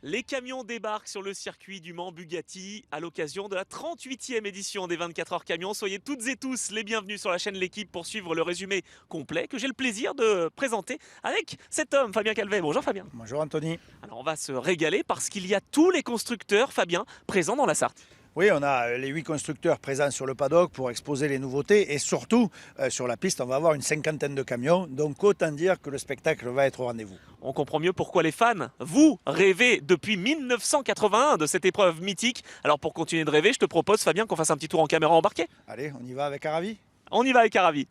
Les camions débarquent sur le circuit du Mans Bugatti à l'occasion de la 38e édition des 24 heures camions. Soyez toutes et tous les bienvenus sur la chaîne L'équipe pour suivre le résumé complet que j'ai le plaisir de présenter avec cet homme, Fabien Calvet. Bonjour Fabien. Bonjour Anthony. Alors on va se régaler parce qu'il y a tous les constructeurs, Fabien, présents dans la Sarthe. Oui, on a les 8 constructeurs présents sur le paddock pour exposer les nouveautés et surtout sur la piste, on va avoir une cinquantaine de camions. Donc autant dire que le spectacle va être au rendez-vous. On comprend mieux pourquoi les fans, vous, rêvez depuis 1981 de cette épreuve mythique. Alors pour continuer de rêver, je te propose Fabien qu'on fasse un petit tour en caméra embarquée. Allez, on y va avec Aravi. On y va avec Aravi.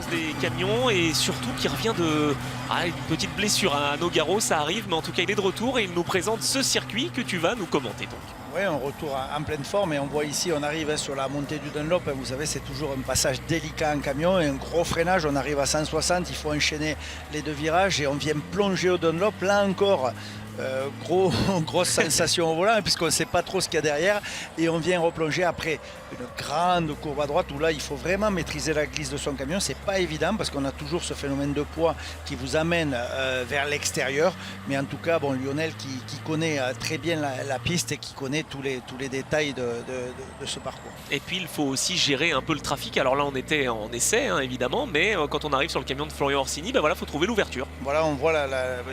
Des camions et surtout qui revient de une petite blessure à Nogaro, ça arrive, mais en tout cas il est de retour et il nous présente ce circuit que tu vas nous commenter donc. Oui, on retourne en pleine forme et on voit ici, on arrive sur la montée du Dunlop. Vous savez, c'est toujours un passage délicat en camion et un gros freinage. On arrive à 160, il faut enchaîner les deux virages et on vient plonger au Dunlop. Là encore, grosse sensation au volant puisqu'on ne sait pas trop ce qu'il y a derrière et on vient replonger après une grande courbe à droite où là il faut vraiment maîtriser la glisse de son camion. C'est pas évident parce qu'on a toujours ce phénomène de poids qui vous amène vers l'extérieur, mais en tout cas bon, Lionel qui connaît très bien la piste et qui connaît tous les détails de ce parcours. Et puis il faut aussi gérer un peu le trafic. Alors là on était en essai évidemment, mais quand on arrive sur le camion de Florian Orsini, voilà, faut trouver l'ouverture. Voilà, on voit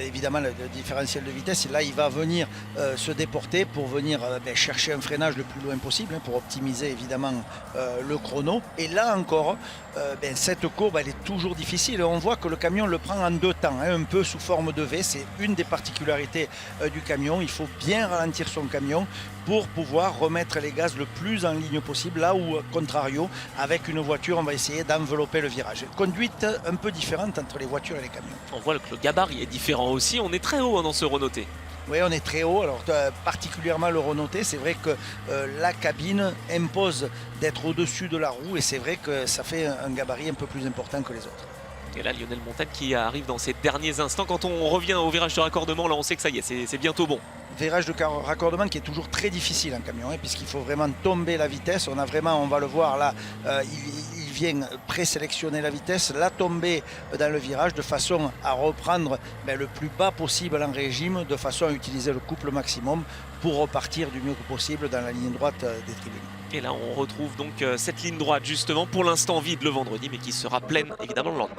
évidemment le différentiel de vitesse et là il va venir se déporter pour venir chercher un freinage le plus loin possible pour optimiser évidemment le chrono. Et là encore, cette courbe elle est toujours difficile. On voit que le camion le prend en deux temps, un peu sous forme de V. C'est une des particularités du camion. Il faut bien ralentir son camion pour pouvoir remettre les gaz le plus en ligne possible. Là où, contrario, avec une voiture, on va essayer d'envelopper le virage. Conduite un peu différente entre les voitures et les camions. On voit que le gabarit est différent aussi. On est très haut dans ce Renault T. Oui, on est très haut, alors particulièrement le Renault T, c'est vrai que la cabine impose d'être au-dessus de la roue et c'est vrai que ça fait un gabarit un peu plus important que les autres. Et là Lionel Montagne qui arrive dans ces derniers instants. Quand on revient au virage de raccordement, là on sait que ça y est, c'est bientôt bon. Virage de raccordement qui est toujours très difficile en camion, puisqu'il faut vraiment tomber la vitesse. On va le voir là, il vient présélectionner la vitesse, la tomber dans le virage de façon à reprendre le plus bas possible en régime, de façon à utiliser le couple maximum pour repartir du mieux que possible dans la ligne droite des tribunes. Et là on retrouve donc cette ligne droite justement, pour l'instant vide le vendredi, mais qui sera pleine évidemment le lendemain.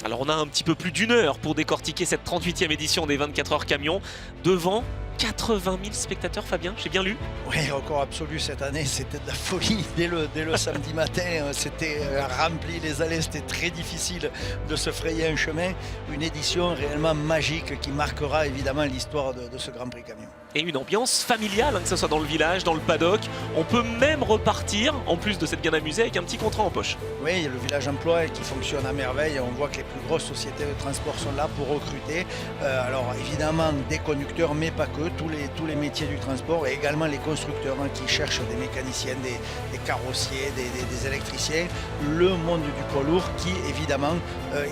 Alors on a un petit peu plus d'une heure pour décortiquer cette 38e édition des 24 heures camions devant 80 000 spectateurs, Fabien, j'ai bien lu? Oui, record absolu cette année, c'était de la folie. Dès le samedi matin, c'était rempli les allées, c'était très difficile de se frayer un chemin. Une édition réellement magique qui marquera évidemment l'histoire de ce Grand Prix camion. Et une ambiance familiale, que ce soit dans le village, dans le paddock. On peut même repartir, en plus de s'être bien amusé, avec un petit contrat en poche. Oui, il y a le village emploi qui fonctionne à merveille. On voit que les plus grosses sociétés de transport sont là pour recruter. Alors évidemment des conducteurs, mais pas que, tous les métiers du transport et également les constructeurs qui cherchent des mécaniciens, des carrossiers, des électriciens. Le monde du poids lourd qui évidemment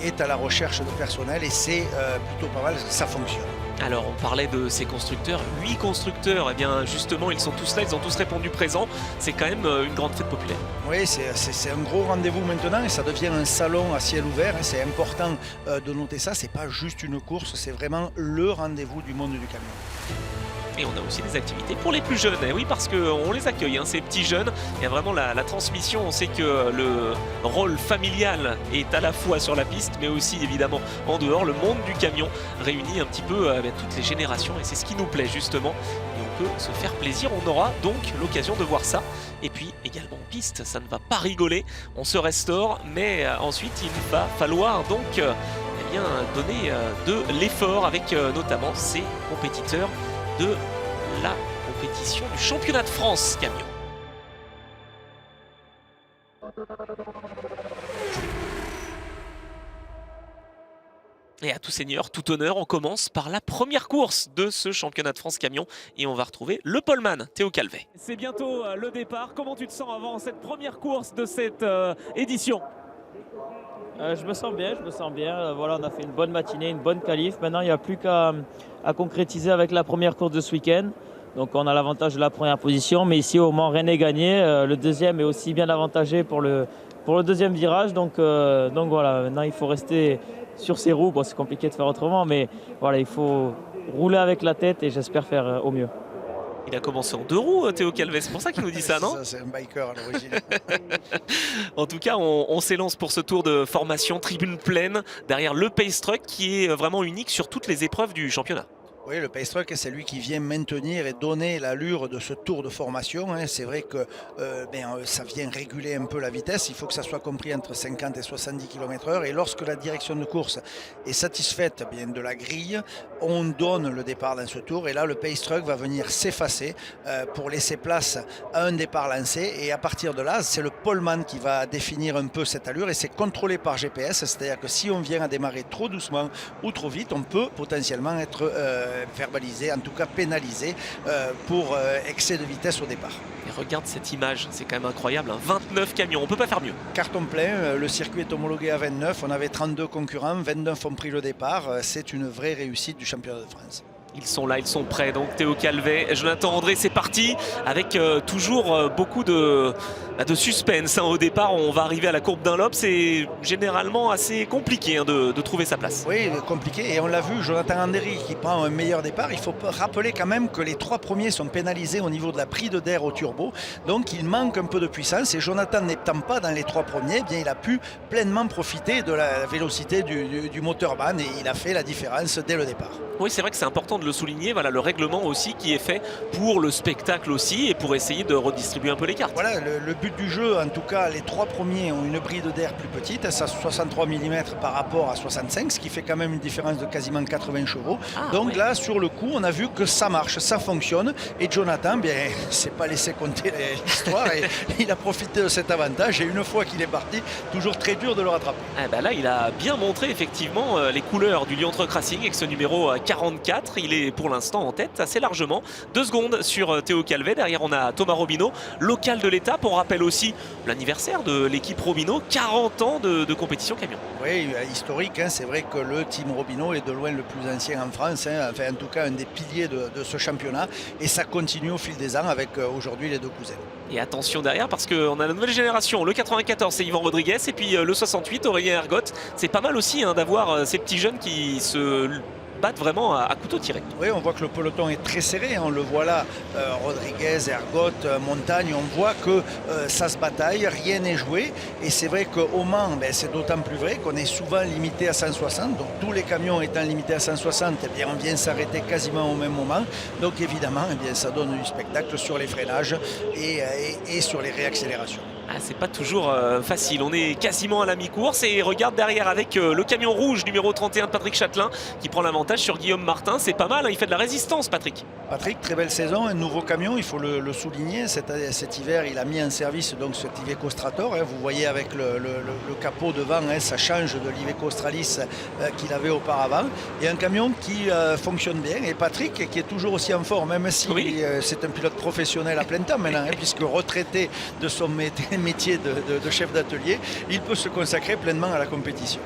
est à la recherche de personnel et c'est plutôt pas mal, ça fonctionne. Alors on parlait de ces constructeurs, 8 constructeurs, et bien justement ils sont tous là, ils ont tous répondu présent. C'est quand même une grande fête populaire. Oui, c'est un gros rendez-vous maintenant et ça devient un salon à ciel ouvert. C'est important de noter ça, c'est pas juste une course, c'est vraiment le rendez-vous du monde du camion. Et on a aussi des activités pour les plus jeunes, et oui, parce qu'on les accueille, ces petits jeunes. Il y a vraiment la transmission, on sait que le rôle familial est à la fois sur la piste, mais aussi évidemment en dehors. Le monde du camion réunit un petit peu toutes les générations, et c'est ce qui nous plaît justement. Et on peut se faire plaisir, on aura donc l'occasion de voir ça. Et puis également en piste, ça ne va pas rigoler, on se restaure, mais ensuite il va falloir donc donner de l'effort avec notamment ces compétiteurs de la compétition du championnat de France camion. Et à tout seigneur, tout honneur, on commence par la première course de ce championnat de France camion et on va retrouver le poleman Théo Calvet. C'est bientôt le départ. Comment tu te sens avant cette première course de cette édition? Je me sens bien, je me sens bien. Voilà, on a fait une bonne matinée, une bonne qualif. Maintenant, il n'y a plus qu'à concrétiser avec la première course de ce week-end. Donc on a l'avantage de la première position, mais ici au Mans, rien n'est gagné. Le deuxième est aussi bien avantagé pour le deuxième virage. Donc voilà, maintenant il faut rester sur ses roues. Bon, c'est compliqué de faire autrement, mais voilà, il faut rouler avec la tête et j'espère faire au mieux. Il a commencé en 2 roues, Théo Calvet, c'est pour ça qu'il nous dit ça, non? C'est un biker à l'origine. En tout cas, on s'élance pour ce tour de formation tribune pleine derrière le Pace Truck qui est vraiment unique sur toutes les épreuves du championnat. Oui, le Pace Truck, c'est lui qui vient maintenir et donner l'allure de ce tour de formation. C'est vrai que ça vient réguler un peu la vitesse. Il faut que ça soit compris entre 50 et 70 km/h. Et lorsque la direction de course est satisfaite de la grille, on donne le départ dans ce tour. Et là, le Pace Truck va venir s'effacer pour laisser place à un départ lancé. Et à partir de là, c'est le poleman qui va définir un peu cette allure. Et c'est contrôlé par GPS. C'est-à-dire que si on vient à démarrer trop doucement ou trop vite, on peut potentiellement être verbalisé, en tout cas pénalisé pour excès de vitesse au départ. Et regarde cette image, c'est quand même incroyable, hein. 29 camions, on peut pas faire mieux. Carton plein, le circuit est homologué à 29, on avait 32 concurrents, 29 ont pris le départ, c'est une vraie réussite du championnat de France. Ils sont là, ils sont prêts. Donc Théo Calvet, Jonathan André, c'est parti avec toujours beaucoup de suspense. Au départ, on va arriver à la courbe Dunlop. C'est généralement assez compliqué de trouver sa place. Oui, compliqué. Et on l'a vu, Jonathan André qui prend un meilleur départ. Il faut rappeler quand même que les 3 premiers sont pénalisés au niveau de la prise d'air au turbo. Donc il manque un peu de puissance. Et Jonathan n'étant pas dans les 3 premiers, il a pu pleinement profiter de la vélocité du moteur ban. Et il a fait la différence dès le départ. Oui, c'est vrai que c'est important de le souligner. Voilà, le règlement aussi qui est fait pour le spectacle aussi et pour essayer de redistribuer un peu les cartes. Voilà, le but du jeu, en tout cas, les 3 premiers ont une bride d'air plus petite, ça 63 mm par rapport à 65, ce qui fait quand même une différence de quasiment 80 chevaux. Donc là, sur le coup, on a vu que ça marche, ça fonctionne. Et Jonathan, s'est pas laissé compter l'histoire et il a profité de cet avantage. Et une fois qu'il est parti, toujours très dur de le rattraper. Là, il a bien montré effectivement les couleurs du Lyon Truck Racing avec ce numéro 44. Il est pour l'instant en tête assez largement. 2 secondes sur Théo Calvet. Derrière, on a Thomas Robineau, local de l'étape. On rappelle aussi l'anniversaire de l'équipe Robineau, 40 ans de compétition camion. Oui, historique. C'est vrai que le team Robineau est de loin le plus ancien en France. Enfin, en tout cas, un des piliers de ce championnat. Et ça continue au fil des ans avec aujourd'hui les 2 cousins. Et attention derrière parce qu'on a la nouvelle génération. Le 94, c'est Yvan Rodriguez. Et puis le 68, Aurélien Ergotte. C'est pas mal aussi d'avoir ces petits jeunes qui se battent vraiment à couteau tiré. Oui, on voit que le peloton est très serré, on le voit là, Rodriguez, Ergotte, Montagne, on voit que ça se bataille, rien n'est joué. Et c'est vrai qu'au Mans, c'est d'autant plus vrai qu'on est souvent limité à 160. Donc tous les camions étant limités à 160, on vient s'arrêter quasiment au même moment. Donc évidemment, ça donne du spectacle sur les freinages et sur les réaccélérations. C'est pas toujours facile, on est quasiment à la mi-course et regarde derrière avec le camion rouge numéro 31 de Patrick Châtelain qui prend l'avantage sur Guillaume Martin. C'est pas mal, il fait de la résistance, Patrick. Patrick, très belle saison, un nouveau camion, il faut le souligner. Cet hiver, il a mis en service donc cet Iveco Strator. Vous voyez avec le capot devant, ça change de l'Iveco Stralis qu'il avait auparavant. Et un camion qui fonctionne bien. Et Patrick, qui est toujours aussi en forme, même si c'est un pilote professionnel à plein temps maintenant, puisque retraité de son métier de chef d'atelier, il peut se consacrer pleinement à la compétition.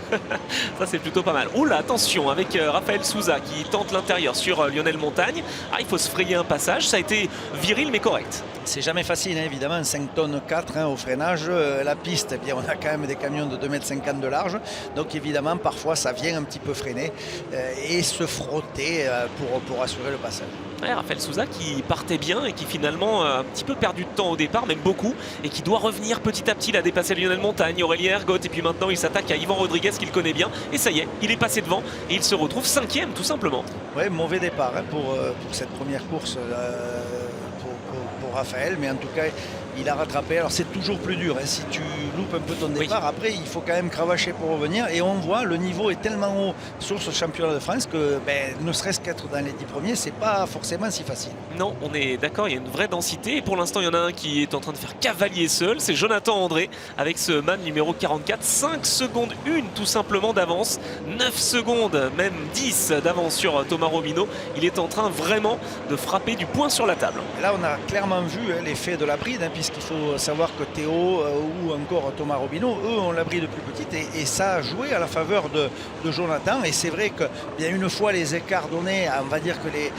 Ça, c'est plutôt pas mal. Oula, attention avec Raphaël Souza qui tente l'intérieur sur Lionel Montagne. Il faut se frayer un passage, ça a été viril mais correct. C'est jamais facile, évidemment, 5 tonnes 4 au freinage. La piste, on a quand même des camions de 2,50 m de large. Donc évidemment, parfois, ça vient un petit peu freiner et se frotter pour assurer le passage. Raphaël Souza qui partait bien et qui finalement a un petit peu perdu de temps au départ, même beaucoup, et qui doit revenir petit à petit. Il a dépassé Lionel Montagne, Aurélien Ergotte, et puis maintenant il s'attaque à Yvan Rodriguez qu'il connaît bien. Et ça y est, il est passé devant et il se retrouve 5e tout simplement. Oui, mauvais départ pour cette première course pour Raphaël, mais en tout cas il a rattrapé. Alors c'est toujours plus dur si tu loupes un peu ton départ, après il faut quand même cravacher pour revenir, et on voit le niveau est tellement haut sur ce championnat de France que ne serait-ce qu'être dans les 10 premiers, c'est pas forcément si facile. Non, on est d'accord, il y a une vraie densité et pour l'instant il y en a un qui est en train de faire cavalier seul, c'est Jonathan André avec ce man numéro 44, 5 secondes 1 tout simplement d'avance, 9 secondes, même 10 d'avance sur Thomas Robineau. Il est en train vraiment de frapper du poing sur la table. Et là on a clairement vu l'effet de la bride, puisqu'il faut savoir que Théo ou encore Thomas Robineau, eux, ont l'abri depuis petite et ça a joué à la faveur de Jonathan. Et c'est vrai que bien une fois les écarts donnés, on va dire que les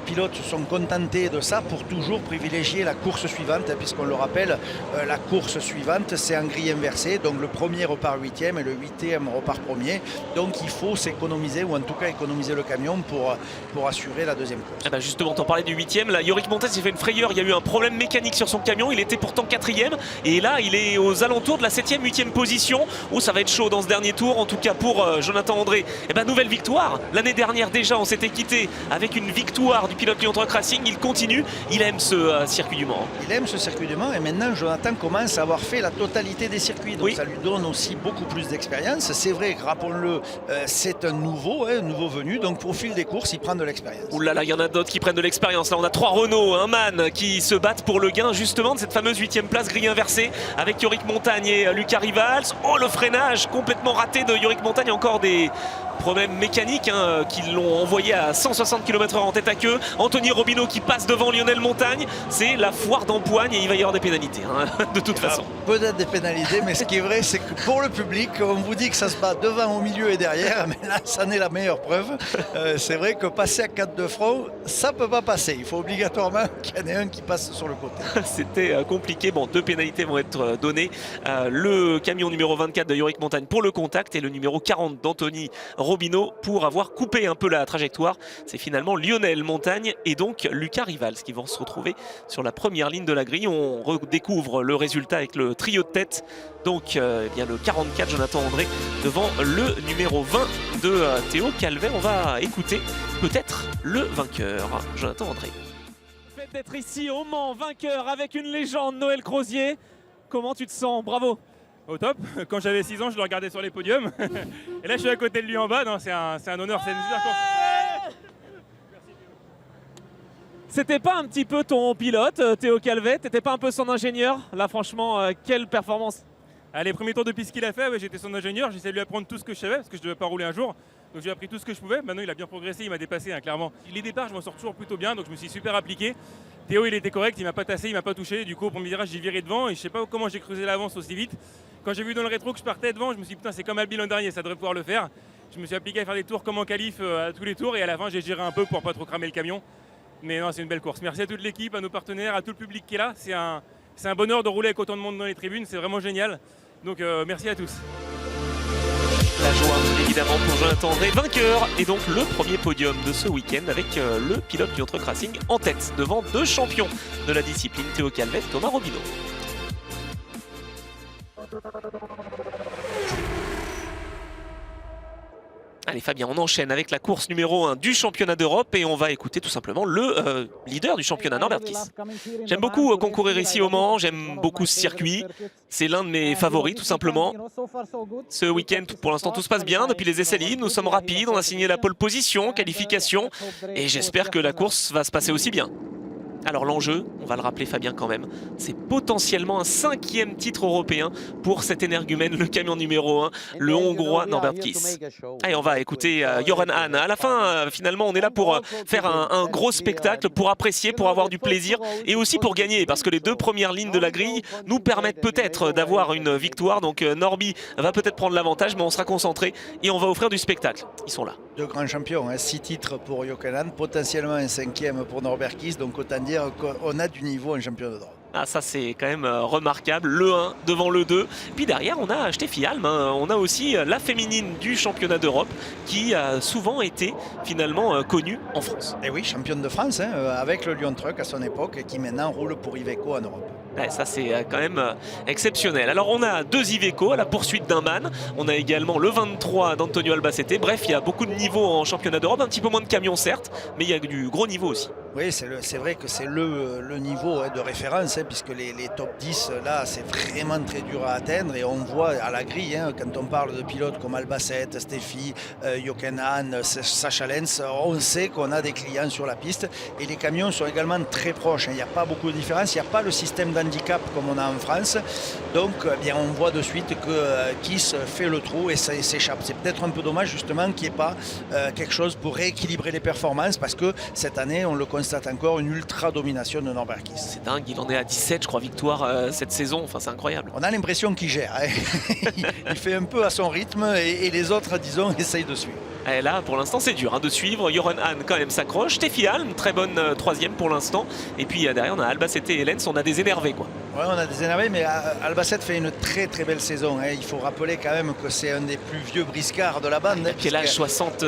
pilotes se sont contentés de ça pour toujours privilégier la course suivante, puisqu'on le rappelle, la course suivante c'est en grille inversée, donc le premier repart 8e et le 8e repart premier. Donc il faut s'économiser, ou en tout cas économiser le camion pour assurer la deuxième course. Ah bah justement, t'en parlais du 8e, là Yorick Montagne s'est fait une frayeur, il y a eu un problème mécanique sur son camion, il était pourtant 4e et là il est aux alentours de la 7e, 8e position. Oh, ça va être chaud dans ce dernier tour, en tout cas pour Jonathan André. Et bah nouvelle victoire, l'année dernière déjà on s'était quitté avec une victoire du pilote Lyon Truck Racing. Il continue, il aime ce circuit du Mans. Il aime ce circuit du Mans et maintenant Jonathan commence à avoir fait la totalité des circuits, donc ça lui donne aussi beaucoup plus d'expérience. C'est vrai que, rappelons-le, c'est un nouveau venu, donc au fil des courses il prend de l'expérience. Ouh là là, il y en a d'autres qui prennent de l'expérience. Là on a 3 Renault, un MAN qui se battent pour le gain justement de cette fameuse 8e place grille inversée avec Yorick Montagne et Lucas Rivals. Oh, le freinage complètement raté de Yorick Montagne, encore des problèmes mécaniques qui l'ont envoyé à 160 km/h en tête à queue. Anthony Robineau qui passe devant Lionel Montagne. C'est la foire d'empoigne et il va y avoir des pénalités de toute façon. Peut-être des pénalités, mais ce qui est vrai c'est que pour le public, on vous dit que ça se bat devant, au milieu et derrière, mais là ça n'est la meilleure preuve. C'est vrai que passer à 4 de front, ça peut pas passer. Il faut obligatoirement qu'il y en ait un qui passe sur le côté. C'était compliqué. Bon, 2 pénalités vont être données. Le camion numéro 24 de Yorick Montagne pour le contact et le numéro 40 d'Anthony Robineau pour avoir coupé un peu la trajectoire. C'est finalement Lionel Montagne et donc Lucas Rivals qui vont se retrouver sur la première ligne de la grille. On redécouvre le résultat avec le trio de tête. Donc bien le 44 Jonathan André devant le numéro 20 de Théo Calvet. On va écouter peut-être le vainqueur, Jonathan André. Le fait d'être ici au Mans, vainqueur avec une légende, Noël Crozier. Comment tu te sens? Bravo. Au top. Quand j'avais 6 ans, je le regardais sur les podiums. Et là, je suis à côté de lui en bas. C'est un honneur, c'est une super course. C'était pas un petit peu ton pilote, Théo Calvet? T'étais pas un peu son ingénieur? Là, franchement, quelle performance! Les premiers tours de piste qu'il a fait, j'étais son ingénieur. J'essayais de lui apprendre tout ce que je savais parce que je ne devais pas rouler un jour. Donc j'ai appris tout ce que je pouvais. Maintenant, il a bien progressé, il m'a dépassé, clairement. Les départs, je m'en sors toujours plutôt bien, donc je me suis super appliqué. Théo, il était correct, il m'a pas tassé, il m'a pas touché. Du coup, au premier virage, j'ai viré devant et je sais pas comment j'ai creusé l'avance aussi vite. Quand j'ai vu dans le rétro que je partais devant, je me suis dit putain, c'est comme Albi l'an dernier, ça devrait pouvoir le faire. Je me suis appliqué à faire des tours comme en qualif à tous les tours et à la fin, j'ai géré un peu pour pas trop cramer le camion. Mais non, c'est une belle course. Merci à toute l'équipe, à nos partenaires, à tout le public qui est là. C'est un bonheur de rouler avec autant de monde dans les tribunes, c'est vraiment génial. Donc merci à tous. La joie évidemment pour Jonathan André, vainqueur et donc le premier podium de ce week-end avec le pilote Lyon Truck Racing en tête devant 2 champions de la discipline, Théo Calvet, Thomas Robineau. Allez Fabien, on enchaîne avec la course numéro 1 du championnat d'Europe et on va écouter tout simplement le leader du championnat, Norbert Kiss. J'aime beaucoup concourir ici au Mans, j'aime beaucoup ce circuit, c'est l'un de mes favoris tout simplement. Ce week-end pour l'instant tout se passe bien, depuis les essais libres, nous sommes rapides, on a signé la pole position, qualification et j'espère que la course va se passer aussi bien. Alors l'enjeu, on va le rappeler Fabien quand même, c'est potentiellement un 5e titre européen pour cet énergumène, le camion numéro 1, le Hongrois Norbert Kiss. Allez, on va écouter Joran Hahn. À la fin, finalement, on est là pour faire un gros spectacle, pour apprécier, pour avoir du plaisir et aussi pour gagner, parce que les 2 premières lignes de la grille nous permettent peut-être d'avoir une victoire. Donc Norby va peut-être prendre l'avantage, mais on sera concentré et on va offrir du spectacle. Ils sont là. 2 grands champions, 6 titres pour Jochen Hahn, potentiellement un 5e pour Norbert Kiss, donc autant dire qu'on a du niveau en championnat d'Europe. Ah, ça c'est quand même remarquable, le 1 devant le 2. Puis derrière on a Steffi Alm, on a aussi la féminine du championnat d'Europe qui a souvent été finalement connue en France. Et oui, championne de France avec le Lyon Truck à son époque et qui maintenant roule pour Iveco en Europe. Ouais, ça c'est quand même exceptionnel. Alors on a 2 Iveco à la poursuite d'un MAN, on a également le 23 d'Antonio Albacete. Bref, il y a beaucoup de niveaux en championnat d'Europe, un petit peu moins de camions certes, mais il y a du gros niveau aussi. Oui, c'est vrai que c'est le niveau de référence, puisque les top 10, là, c'est vraiment très dur à atteindre. Et on voit à la grille, quand on parle de pilotes comme Albacete, Steffi, Jochen Hahn, Sacha Lenz, on sait qu'on a des clients sur la piste. Et les camions sont également très proches. Il n'y a pas beaucoup de différence. Il n'y a pas le système d'handicap comme on a en France. Donc, bien, on voit de suite que Kiss fait le trou et ça s'échappe. C'est peut-être un peu dommage, justement, qu'il n'y ait pas quelque chose pour rééquilibrer les performances, parce que cette année, on le constate constate encore une ultra domination de Norbert Kiss. C'est dingue, il en est à 17 je crois victoires cette saison, enfin c'est incroyable. On a l'impression qu'il gère, hein. Il fait un peu à son rythme et les autres, disons, essayent de suivre. Et là pour l'instant c'est dur de suivre. Joran Hahn quand même s'accroche, Steffi Alm très bonne troisième pour l'instant, et puis derrière on a Albacete et Lens, on a des énervés quoi. Ouais, on a des énervés, mais Albacete fait une très très belle saison, hein. Il faut rappeler quand même que c'est un des plus vieux briscards de la bande. Quel âge, 60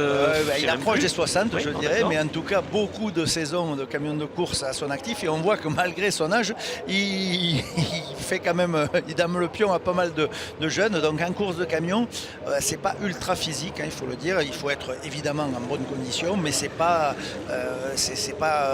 il approche des 60 oui, je dirais, mais en tout cas beaucoup de saisons de camions de course à son actif, et on voit que malgré son âge il fait quand même, il dame le pion à pas mal de jeunes. Donc en course de camion c'est pas ultra physique, hein, il faut le dire, il faut être évidemment en bonne condition, mais c'est pas,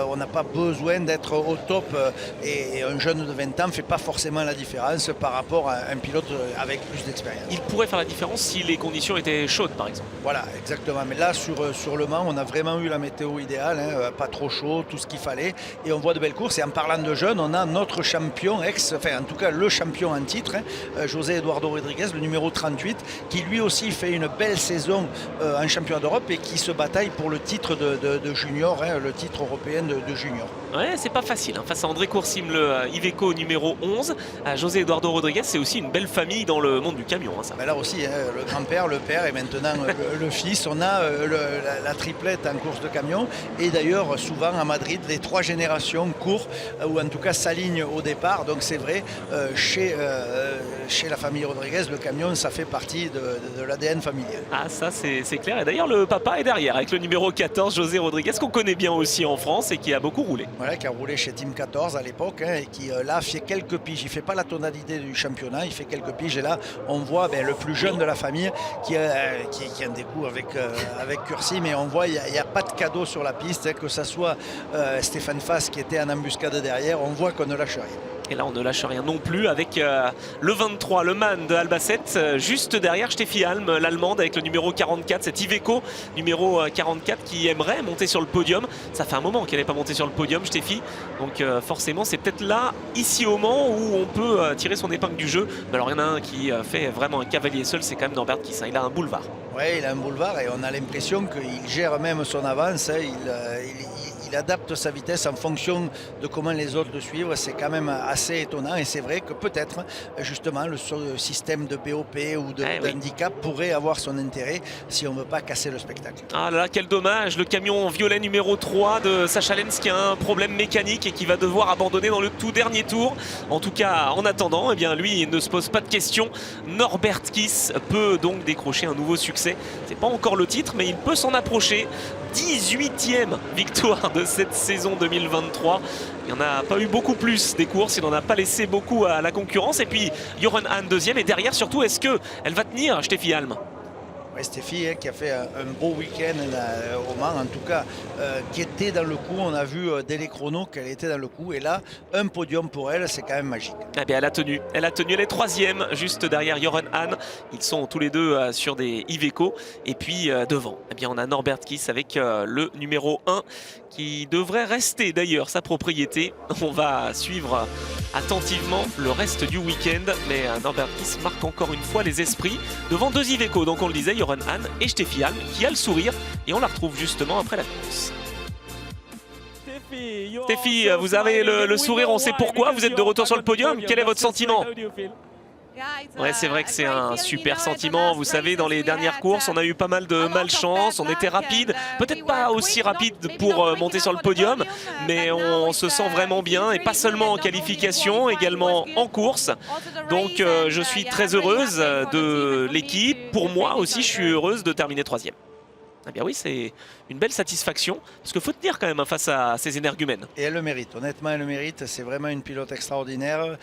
on n'a pas besoin d'être au top, et un jeune de 20 ans fait pas forcément la différence par rapport à un pilote avec plus d'expérience. Il pourrait faire la différence si les conditions étaient chaudes par exemple. Voilà, exactement. Mais là, sur Le Mans, on a vraiment eu la météo idéale, hein, pas trop chaud, tout ce qu'il fallait. Et on voit de belles courses. Et en parlant de jeunes, on a notre champion, en tout cas le champion en titre, hein, José Eduardo Rodriguez, le numéro 38, qui lui aussi fait une belle saison en championnat d'Europe et qui se bataille pour le titre de junior, hein, le titre européen de junior. Ouais, c'est pas facile, hein. Face à André Coursim, le Iveco numéro 11, à José Eduardo Rodriguez, c'est aussi une belle famille dans le monde du camion. Hein, ça. Mais là aussi, hein, le grand-père, le père et maintenant le fils. On a la triplette en course de camion. Et d'ailleurs, souvent à Madrid, les trois générations courent, ou en tout cas s'alignent au départ. Donc c'est vrai, chez la famille Rodriguez, le camion, ça fait partie de l'ADN familial. Ah, ça c'est clair. Et d'ailleurs, le papa est derrière avec le numéro 14, José Rodriguez, qu'on connaît bien aussi en France et qui a beaucoup roulé. Voilà, qui a roulé chez Team 14 à l'époque, hein, et qui là fait quelques piges. Il ne fait pas la tonalité du championnat, il fait quelques piges. Et là, on voit le plus jeune de la famille qui a un découp avec Cursi, mais on voit il n'y a pas de cadeau sur la piste, hein, que ce soit Stéphane Fass qui était en embuscade derrière, on voit qu'on ne lâche rien. Et là on ne lâche rien non plus avec le 23, le man de Albacete, juste derrière Steffi Alm, l'allemande, avec le numéro 44, cet Iveco numéro 44 qui aimerait monter sur le podium. Ça fait un moment qu'elle n'est pas montée sur le podium, Steffi, donc forcément c'est peut-être là, ici au Mans, où on peut tirer son épingle du jeu. Mais alors il y en a un qui fait vraiment un cavalier seul, c'est quand même Norbert Kiss, hein. Il a un boulevard. Oui, il a un boulevard et on a l'impression qu'il gère même son avance, hein. Il adapte sa vitesse en fonction de comment les autres le suivent. C'est quand même assez étonnant, et c'est vrai que peut-être justement le système de BOP ou d'handicap pourrait avoir son intérêt si on ne veut pas casser le spectacle. Ah là là, quel dommage, le camion violet numéro 3 de Sacha Lenz qui a un problème mécanique et qui va devoir abandonner dans le tout dernier tour. En tout cas, en attendant, eh bien, lui il ne se pose pas de questions. Norbert Kiss peut donc décrocher un nouveau succès. C'est pas encore le titre, mais il peut s'en approcher. 18e victoire de cette saison 2023. Il n'y en a pas eu beaucoup plus des courses, il n'en a pas laissé beaucoup à la concurrence. Et puis Joran Hahn deuxième, et derrière surtout, est-ce qu'elle va tenir Steffi Alm? Ouais, Steffi, hein, qui a fait un beau week-end au Mans, en tout cas, qui était dans le coup. On a vu dès les chronos qu'elle était dans le coup, et là, un podium pour elle, c'est quand même magique. Eh bien, elle a tenu, elle est troisième, juste derrière Joran Hahn. Ils sont tous les deux sur des Iveco. Et puis devant, eh bien, on a Norbert Kiss avec le numéro 1 qui devrait rester d'ailleurs sa propriété. On va suivre attentivement le reste du week-end, mais Norbert Kiss marque encore une fois les esprits devant deux Iveco. Donc on le disait, Joran Hahn et Steffi Alm, qui a le sourire, et on la retrouve justement après la course. Steffi, vous avez le sourire, on sait pourquoi, vous êtes de retour sur le podium. Quel est votre sentiment? Ouais, c'est vrai que c'est un super sentiment. Vous savez, dans les dernières courses, on a eu pas mal de malchance. On était rapide, peut-être pas aussi rapide pour monter sur le podium, mais on se sent vraiment bien, et pas seulement en qualification, également en course. Donc je suis très heureuse de l'équipe. Pour moi aussi, je suis heureuse de terminer troisième. Eh bien oui, c'est une belle satisfaction, parce qu'il faut tenir quand même face à ces énergumènes. Et elle le mérite, honnêtement elle le mérite. C'est vraiment une pilote extraordinaire,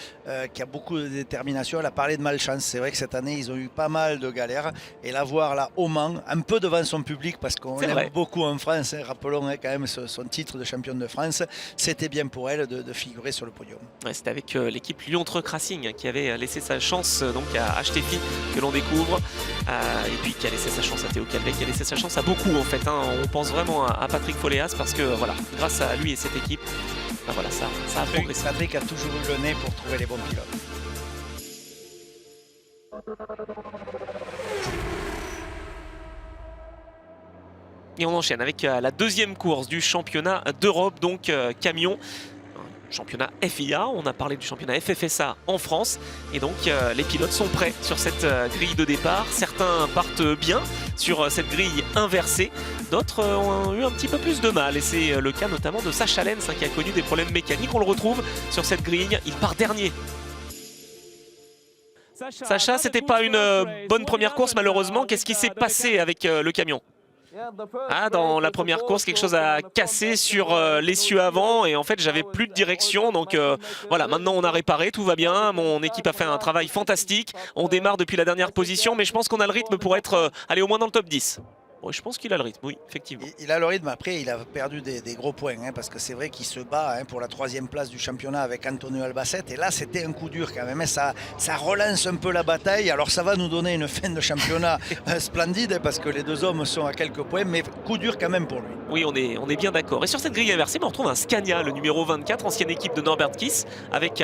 qui a beaucoup de détermination. Elle a parlé de malchance, c'est vrai que cette année ils ont eu pas mal de galères, et la voir là au Mans, un peu devant son public, parce qu'on l'aime beaucoup en France, hein. Rappelons, hein, quand même son titre de championne de France, c'était bien pour elle de figurer sur le podium. Ouais, c'était avec l'équipe Lyon Truck Racing qui avait laissé sa chance donc à Steffi, que l'on découvre, et puis qui a laissé sa chance à Théo Calvet, qui a laissé sa chance à beaucoup en fait, hein. On pense vraiment à Patrick Folléas, parce que voilà, grâce à lui et cette équipe, ben voilà, ça a progressé. Patrick a toujours eu le nez pour trouver les bons pilotes. Et on enchaîne avec la deuxième course du championnat d'Europe, donc camion. Championnat FIA, on a parlé du championnat FFSA en France et donc les pilotes sont prêts sur cette grille de départ. Certains partent bien sur cette grille inversée, d'autres ont eu un petit peu plus de mal et c'est le cas notamment de Sacha Lenz qui a connu des problèmes mécaniques. On le retrouve sur cette grille, il part dernier. Sacha, c'était pas une bonne première course malheureusement. Qu'est-ce qui s'est passé avec le camion ? Ah, dans la première course, quelque chose a cassé sur l'essieu avant et en fait j'avais plus de direction, donc voilà, maintenant on a réparé, tout va bien, mon équipe a fait un travail fantastique, on démarre depuis la dernière position mais je pense qu'on a le rythme pour être aller au moins dans le top 10. Ouais, je pense qu'il a le rythme, oui, effectivement. Il a le rythme, après il a perdu des gros points, hein, parce que c'est vrai qu'il se bat pour la 3e place du championnat avec Antonio Albacete, et là c'était un coup dur quand même, hein, ça relance un peu la bataille, alors ça va nous donner une fin de championnat splendide, hein, parce que les deux hommes sont à quelques points, mais coup dur quand même pour lui. Oui, on est bien d'accord. Et sur cette grille inversée, on retrouve un Scania, le numéro 24, ancienne équipe de Norbert Kiss, avec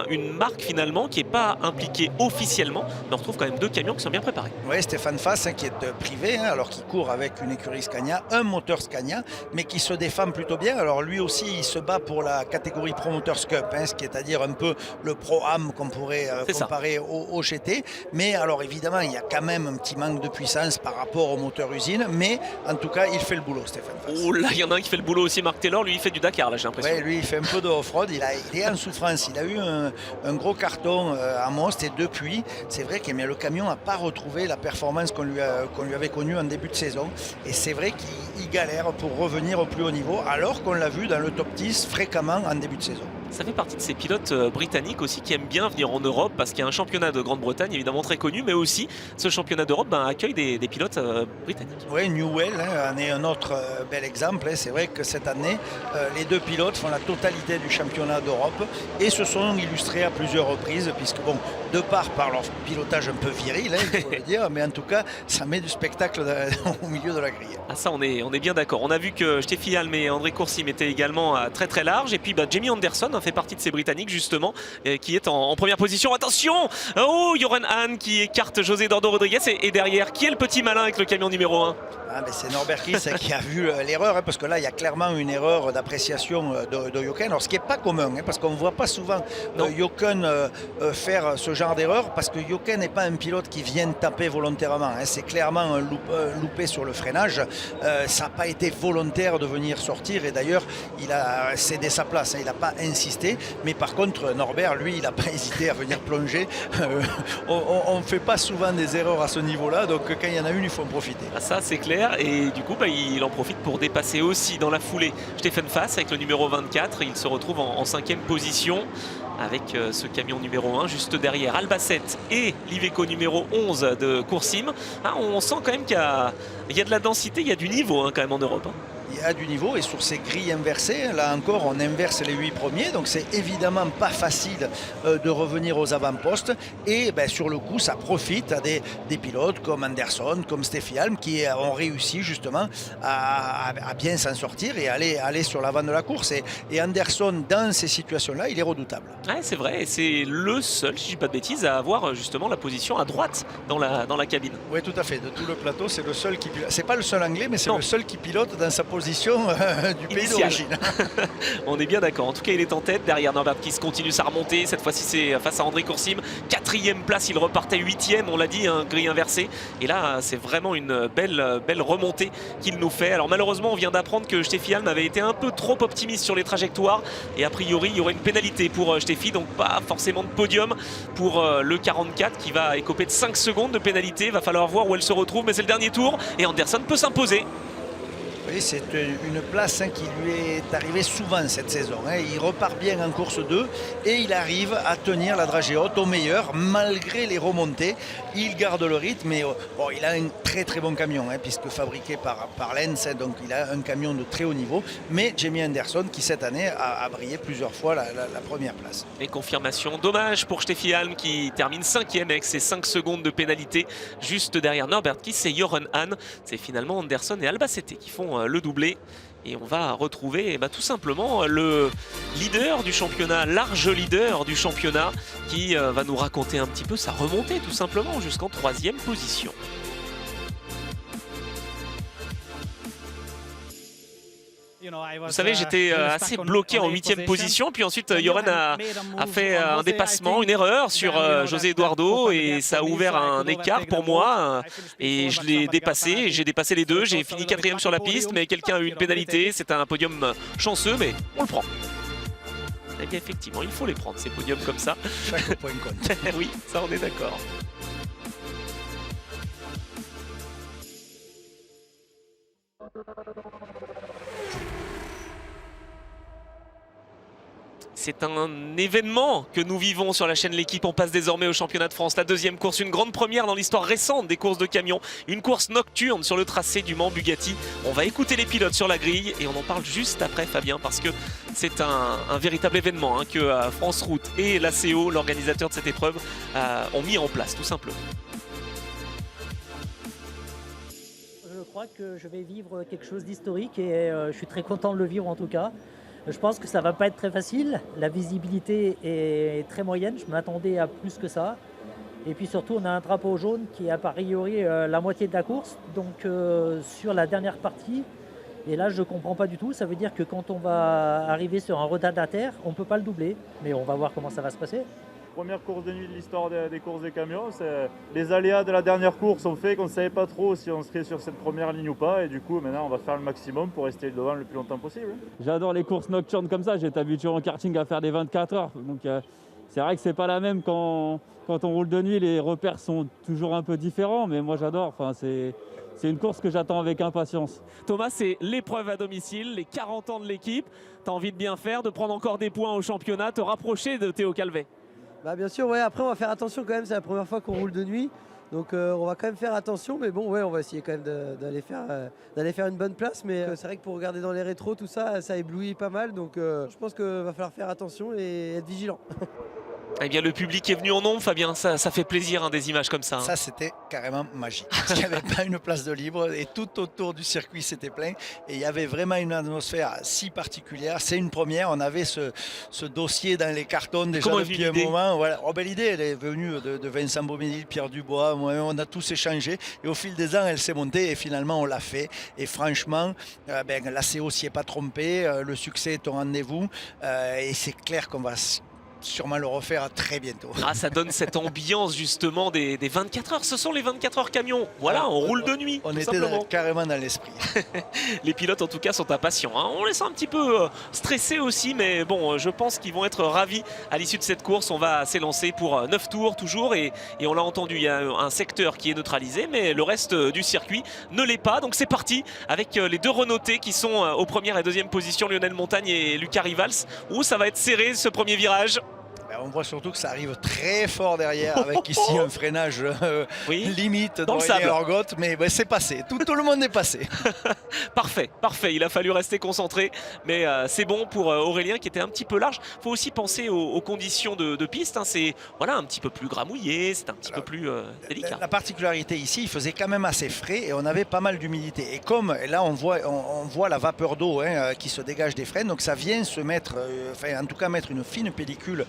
une marque finalement qui n'est pas impliquée officiellement, mais on retrouve quand même 2 camions qui sont bien préparés. Oui, Stéphane Fass, hein, qui est privé, hein, alors qu'il court avec une écurie Scania, un moteur Scania, mais qui se défend plutôt bien. Alors lui aussi, il se bat pour la catégorie Promoters Cup, hein, ce qui est à dire un peu le Pro-Am qu'on pourrait comparer au GT. Mais alors évidemment, il y a quand même un petit manque de puissance par rapport au moteur usine, mais en tout cas, il fait le boulot, Stéphane Fass. Oh là, il y en a un qui fait le boulot aussi, Marc Taylor, lui il fait du Dakar, là j'ai l'impression. Oui, lui il fait un peu de off-road, il est en souffrance, il a eu un gros carton à Most et depuis, c'est vrai que le camion n'a pas retrouvé la performance qu'on lui avait connue en début de saison. Et c'est vrai qu'il galère pour revenir au plus haut niveau, alors qu'on l'a vu dans le top 10 fréquemment en début de saison. Ça fait partie de ces pilotes britanniques aussi qui aiment bien venir en Europe parce qu'il y a un championnat de Grande-Bretagne évidemment très connu, mais aussi ce championnat d'Europe accueille des pilotes britanniques. Oui, Newell en est un autre bel exemple. C'est vrai que cette année, les 2 pilotes font la totalité du championnat d'Europe et se sont illustrés à plusieurs reprises, puisque bon, de part par leur pilotage un peu viril, il faut le dire, mais en tout cas, ça met du spectacle au milieu de la grille. Ah ça, on est bien d'accord. On a vu que Steffi Halm et André Coursim étaient également très très larges, et puis Jamie Anderson fait partie de ces Britanniques justement, qui est en première position. Attention, oh, Joran Hahn qui écarte José Dordo Rodriguez et derrière, qui est le petit malin avec le camion numéro 1? C'est Norbert Kiss qui a vu l'erreur, parce que là il y a clairement une erreur d'appréciation de Jochen, alors ce qui n'est pas commun, parce qu'on ne voit pas souvent Jochen faire ce genre d'erreur, parce que Jochen n'est pas un pilote qui vient taper volontairement, c'est clairement un loupé sur le freinage, ça n'a pas été volontaire de venir sortir, et d'ailleurs il a cédé sa place, il n'a pas insisté, mais par contre Norbert lui il n'a pas hésité à venir plonger. On ne fait pas souvent des erreurs à ce niveau là, donc quand il y en a une il faut en profiter. Ah, ça c'est clair. Et du coup il en profite pour dépasser aussi dans la foulée Stéphane Fass avec le numéro 24. Il se retrouve en 5e position avec ce camion numéro 1 juste derrière Albacete et l'Iveco numéro 11 de Coursim. On sent quand même qu'il y a de la densité, il y a du niveau quand même en Europe. Il y a du niveau, et sur ces grilles inversées, là encore on inverse les 8 premiers, donc c'est évidemment pas facile de revenir aux avant-postes, et sur le coup ça profite à des pilotes comme Anderson, comme Steffi Halm, qui ont réussi justement à bien s'en sortir et aller sur l'avant de la course, et Anderson dans ces situations là il est redoutable. Ouais, c'est vrai, et c'est le seul, si je dis pas de bêtises, à avoir justement la position à droite dans la cabine. Oui, tout à fait, de tout le plateau c'est le seul qui pilote, c'est pas le seul anglais, mais c'est le seul qui pilote dans sa position du pays d'origine. On est bien d'accord. En tout cas, il est en tête. Derrière Norbert Kiss continue sa remontée. Cette fois-ci, c'est face à André Coursim. 4e place, il repartait 8e. On l'a dit, grille inversée. Et là, c'est vraiment une belle remontée qu'il nous fait. Alors malheureusement, on vient d'apprendre que Steffi Halm avait été un peu trop optimiste sur les trajectoires. Et a priori, il y aurait une pénalité pour Steffi. Donc pas forcément de podium pour le 44 qui va écoper de 5 secondes de pénalité. Va falloir voir où elle se retrouve. Mais c'est le dernier tour. Et Anderson peut s'imposer. Oui, c'est une place qui lui est arrivée souvent cette saison. Il repart bien en course 2 et il arrive à tenir la dragée haute au meilleur malgré les remontées. Il garde le rythme, mais il a un très très bon camion, puisque fabriqué par Lenz, donc il a un camion de très haut niveau. Mais Jamie Anderson qui cette année a brillé plusieurs fois la première place. Et confirmation, dommage pour Steffi Halm qui termine 5e avec ses 5 secondes de pénalité juste derrière Norbert Kiss et Joran Hahn. C'est finalement Anderson et Albacete qui font le doublé, et on va retrouver tout simplement le leader du championnat, large leader du championnat, qui va nous raconter un petit peu sa remontée tout simplement jusqu'en 3e position. Vous savez, j'étais assez bloqué en 8e position, puis ensuite Joran a fait un dépassement, une erreur sur José Eduardo, et ça a ouvert un écart pour moi, et je l'ai dépassé, j'ai dépassé les deux, j'ai fini 4e sur la piste, mais quelqu'un a eu une pénalité, c'est un podium chanceux, mais on le prend. Et bien effectivement, il faut les prendre, ces podiums comme ça. Chaque point compte. Oui, ça on est d'accord. C'est un événement que nous vivons sur la chaîne L'Équipe. On passe désormais au championnat de France. La deuxième course, une grande première dans l'histoire récente des courses de camions. Une course nocturne sur le tracé du Mans Bugatti. On va écouter les pilotes sur la grille et on en parle juste après, Fabien, parce que c'est un véritable événement hein, que France Route et l'ACO, l'organisateur de cette épreuve, ont mis en place, tout simplement. Je crois que je vais vivre quelque chose d'historique et je suis très content de le vivre en tout cas. Je pense que ça ne va pas être très facile. La visibilité est très moyenne. Je m'attendais à plus que ça. Et puis surtout, on a un drapeau jaune qui est a priori la moitié de la course. Donc sur la dernière partie, et là je ne comprends pas du tout. Ça veut dire que quand on va arriver sur un retardataire, on ne peut pas le doubler. Mais on va voir comment ça va se passer. Première course de nuit de l'histoire des courses des camions. Les aléas de la dernière course ont fait qu'on ne savait pas trop si on serait sur cette première ligne ou pas. Et du coup, maintenant, on va faire le maximum pour rester devant le plus longtemps possible. J'adore les courses nocturnes comme ça. J'ai été habitué en karting à faire des 24 heures. Donc c'est vrai que c'est pas la même quand on roule de nuit. Les repères sont toujours un peu différents. Mais moi, j'adore. Enfin, c'est une course que j'attends avec impatience. Thomas, c'est l'épreuve à domicile, les 40 ans de l'équipe. Tu as envie de bien faire, de prendre encore des points au championnat, te rapprocher de Théo Calvet. Bah bien sûr, ouais. Après on va faire attention quand même, c'est la première fois qu'on roule de nuit. Donc on va quand même faire attention, mais bon ouais, on va essayer quand même d'aller faire une bonne place. Mais c'est vrai que pour regarder dans les rétros, tout ça, ça éblouit pas mal. Donc je pense qu'il va falloir faire attention et être vigilant. Eh bien, le public est venu en nombre, Fabien. Ça fait plaisir, hein, des images comme ça. Hein. Ça, c'était carrément magique. Parce qu'il n'y avait pas une place de libre et tout autour du circuit, c'était plein. Et il y avait vraiment une atmosphère si particulière. C'est une première. On avait ce dossier dans les cartons déjà depuis un moment. Voilà. Oh, ben, l'idée, elle est venue de Vincent Beauménil, Pierre Dubois. Moi, on a tous échangé. Et au fil des ans, elle s'est montée. Et finalement, on l'a fait. Et franchement, l'ACO s'y est pas trompé. Le succès est au rendez-vous. Et c'est clair qu'on va sûrement le refaire très bientôt. Ah, ça donne cette ambiance justement des 24 heures. Ce sont les 24 heures camions. Voilà, on roule de nuit. On était carrément dans l'esprit. Les pilotes en tout cas sont impatients. Hein. On les sent un petit peu stressés aussi, mais bon, je pense qu'ils vont être ravis à l'issue de cette course. On va s'élancer pour 9 tours toujours et on l'a entendu, il y a un secteur qui est neutralisé, mais le reste du circuit ne l'est pas. Donc c'est parti avec les deux Renaultais qui sont aux premières et deuxième positions, Lionel Montagne et Lucas Rivals, où ça va être serré ce premier virage. On voit surtout que ça arrive très fort derrière avec ici un freinage limite dans leur gotte, mais c'est passé, tout le monde est passé. Parfait, il a fallu rester concentré, mais c'est bon pour Aurélien qui était un petit peu large. Il faut aussi penser aux conditions de piste, hein. C'est voilà, un petit peu plus gramouillé, c'est un petit peu plus délicat. La particularité ici, il faisait quand même assez frais et on avait pas mal d'humidité. Et comme là on voit la vapeur d'eau qui se dégage des freins, donc ça vient se mettre, en tout cas mettre une fine pellicule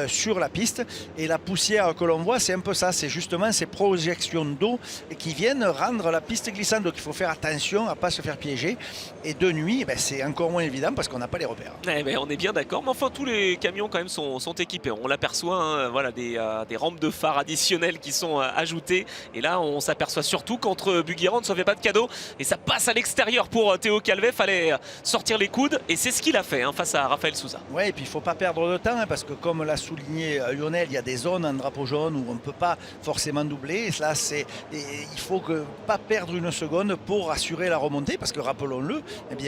sur la piste, et la poussière que l'on voit, c'est un peu ça, c'est justement ces projections d'eau qui viennent rendre la piste glissante. Donc il faut faire attention à ne pas se faire piéger, et de nuit c'est encore moins évident parce qu'on n'a pas les repères. On est bien d'accord, mais enfin tous les camions quand même sont équipés, on l'aperçoit, hein, voilà, des rampes de phare additionnelles qui sont ajoutées, et là on s'aperçoit surtout qu'entre Buggy-Rand ne se fait pas de cadeau, et ça passe à l'extérieur pour Théo Calvet. Fallait sortir les coudes, et c'est ce qu'il a fait face à Raphaël Souza. Ouais, et puis il ne faut pas perdre de temps, parce que comme l'a souligné Lionel, il y a des zones en drapeau jaune où on ne peut pas forcément doubler. Et là, il faut pas perdre une seconde pour assurer la remontée, parce que rappelons-le,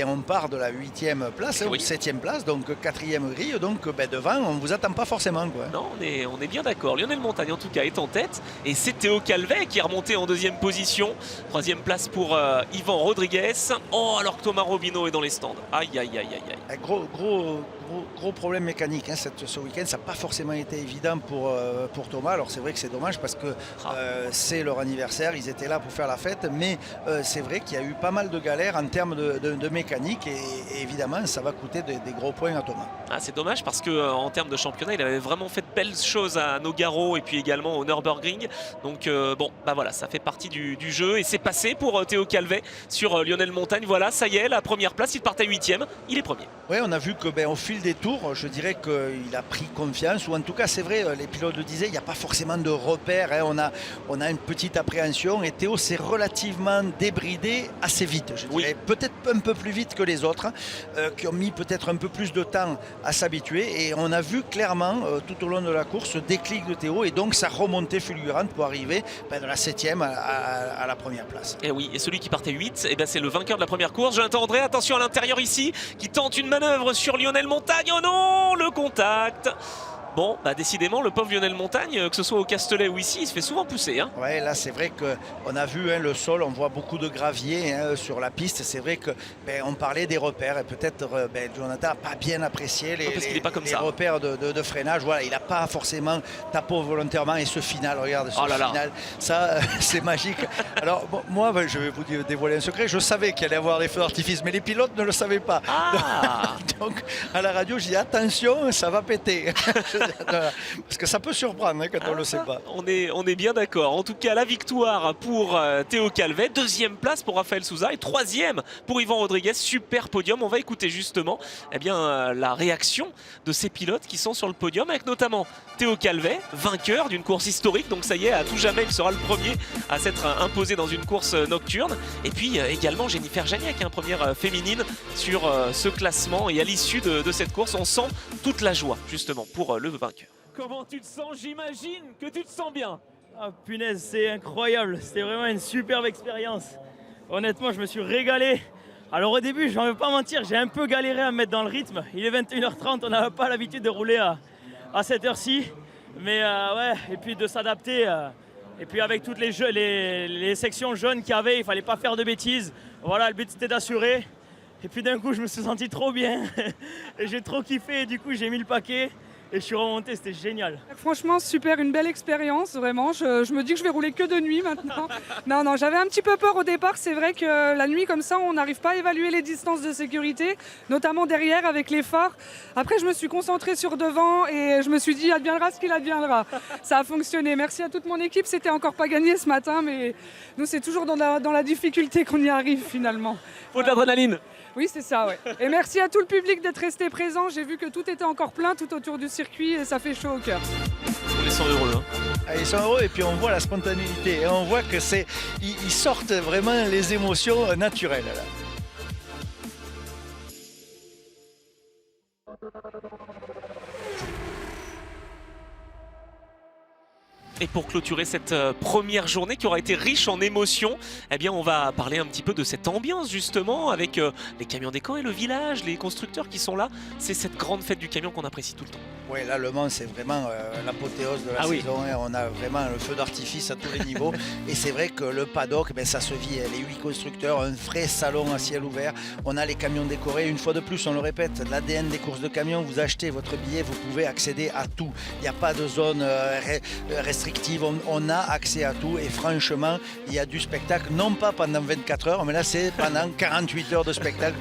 on part de la 8e place ou 7e place, donc 4e grille, donc devant on ne vous attend pas forcément, quoi. Non, on est bien d'accord. Lionel Montagne en tout cas est en tête, et c'est Théo Calvet qui est remonté en 2e position. 3e place pour Yvan Rodriguez. Oh, alors que Thomas Robineau est dans les stands. Aïe. Gros Gros problème mécanique ce week-end, ça n'a pas forcément été évident pour Thomas. Alors c'est vrai que c'est dommage parce que c'est leur anniversaire, ils étaient là pour faire la fête, mais c'est vrai qu'il y a eu pas mal de galères en termes de mécanique et évidemment ça va coûter des gros points à Thomas. Ah, c'est dommage parce qu'en termes de championnat, il avait vraiment fait de belles choses à Nogaro et puis également au Nürburgring. Donc bon, bah voilà, ça fait partie du jeu et c'est passé pour Théo Calvet sur Lionel Montagne. Voilà, ça y est, la première place, il partait 8e, il est premier. Oui, on a vu que au fil des tours, je dirais qu'il a pris confiance, ou en tout cas c'est vrai, les pilotes le disaient, il n'y a pas forcément de repères, on a une petite appréhension et Théo s'est relativement débridé assez vite, je dirais, peut-être un peu plus vite que les autres, qui ont mis peut-être un peu plus de temps à s'habituer et on a vu clairement tout au long de la course ce déclic de Théo et donc sa remontée fulgurante pour arriver de la 7e à la première place. Et oui, et celui qui partait 8, c'est le vainqueur de la première course, Jonathan André, attention à l'intérieur ici, qui tente une manœuvre sur Lionel Montagne. Oh non, le contact. Bon, décidément, le pauvre Lionel Montagne, que ce soit au Castellet ou ici, il se fait souvent pousser. Ouais, là, c'est vrai qu'on a vu le sol, on voit beaucoup de gravier sur la piste. C'est vrai qu'on parlait des repères et peut-être Jonathan n'a pas bien apprécié les repères de freinage. Voilà, il n'a pas forcément tapé volontairement et ce final, regarde, final, ça, c'est magique. Alors, moi, je vais vous dévoiler un secret. Je savais qu'il allait y avoir des feux d'artifice, mais les pilotes ne le savaient pas. Donc, à la radio, je dis attention, ça va péter. Parce que ça peut surprendre quand on ne le sait pas. On est bien d'accord. En tout cas, la victoire pour Théo Calvet, 2e place pour Raphaël Souza et 3e pour Yvan Rodriguez. Super podium. On va écouter justement la réaction de ces pilotes qui sont sur le podium, avec notamment Théo Calvet, vainqueur d'une course historique. Donc ça y est, à tout jamais, il sera le premier à s'être imposé dans une course nocturne. Et puis également Jennifer Janiak, première féminine sur ce classement. Et à l'issue de cette course, on sent toute la joie justement pour le vainqueur. Comment tu te sens? J'imagine que tu te sens bien. Ah punaise, c'est incroyable, c'était vraiment une superbe expérience. Honnêtement, je me suis régalé. Alors au début, je ne vais pas mentir, j'ai un peu galéré à me mettre dans le rythme. Il est 21h30, on n'a pas l'habitude de rouler à cette heure-ci. Mais et puis de s'adapter. Et puis avec toutes les sections jaunes qu'il y avait, il ne fallait pas faire de bêtises. Voilà, le but c'était d'assurer. Et puis d'un coup, je me suis senti trop bien. Et j'ai trop kiffé et du coup, j'ai mis le paquet. Et je suis remonté, c'était génial. Franchement, super, une belle expérience, vraiment. Je me dis que je vais rouler que de nuit maintenant. Non, j'avais un petit peu peur au départ. C'est vrai que la nuit, comme ça, on n'arrive pas à évaluer les distances de sécurité, notamment derrière avec les phares. Après, je me suis concentrée sur devant et je me suis dit, adviendra ce qu'il adviendra. Ça a fonctionné. Merci à toute mon équipe. C'était encore pas gagné ce matin, mais nous, c'est toujours dans la difficulté qu'on y arrive finalement. Faut de l'adrénaline. Oui, c'est ça, ouais. Et merci à tout le public d'être resté présent. J'ai vu que tout était encore plein tout autour du circuit et ça fait chaud au cœur. Ils sont heureux. Ils sont heureux et puis on voit la spontanéité. Et on voit que ils sortent vraiment les émotions naturelles. Là. Et pour clôturer cette première journée qui aura été riche en émotions, on va parler un petit peu de cette ambiance justement avec les camions des camps et le village, les constructeurs qui sont là. C'est cette grande fête du camion qu'on apprécie tout le temps. Oui, là, Le Mans, c'est vraiment l'apothéose de la saison. Oui. On a vraiment le feu d'artifice à tous les niveaux. Et c'est vrai que le paddock, ça se vit. Les 8 constructeurs, un vrai salon à ciel ouvert. On a les camions décorés. Une fois de plus, on le répète, l'ADN des courses de camions, vous achetez votre billet, vous pouvez accéder à tout. Il n'y a pas de zone restrictive. On a accès à tout. Et franchement, il y a du spectacle, non pas pendant 24 heures, mais là, c'est pendant 48 heures de spectacle.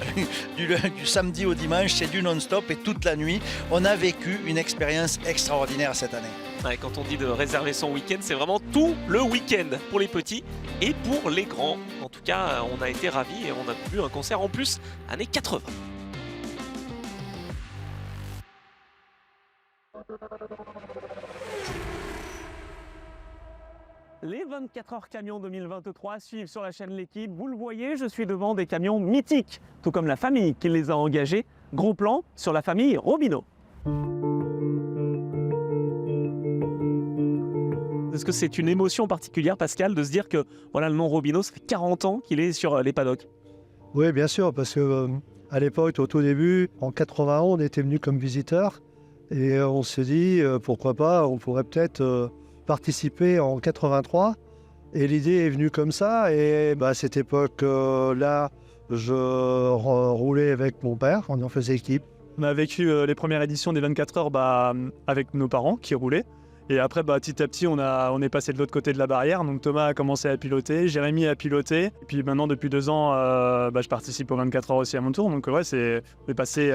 Du samedi au dimanche, c'est du non-stop. Et toute la nuit, on a vécu une expérience extraordinaire cette année. Ouais, quand on dit de réserver son week-end, c'est vraiment tout le week-end pour les petits et pour les grands. En tout cas, on a été ravis et on a vu un concert en plus années 80. Les 24 heures camions 2023 suivent sur la chaîne L'Équipe. Vous le voyez, je suis devant des camions mythiques, tout comme la famille qui les a engagés. Gros plan sur la famille Robineau. Est-ce que c'est une émotion particulière, Pascal, de se dire que voilà, le nom Robineau, ça fait 40 ans qu'il est sur les paddocks? Oui, bien sûr, parce que à l'époque, au tout début, en 81, on était venu comme visiteur et on s'est dit pourquoi pas, on pourrait peut-être participer en 83. Et l'idée est venue comme ça. Et à cette époque-là, je roulais avec mon père, on en faisait équipe. On a vécu les premières éditions des 24 heures avec nos parents qui roulaient. Et après, petit à petit, on est passé de l'autre côté de la barrière. Donc Thomas a commencé à piloter, Jérémy a piloté. Et puis maintenant, depuis 2 ans, je participe aux 24 heures aussi à mon tour. Donc ouais,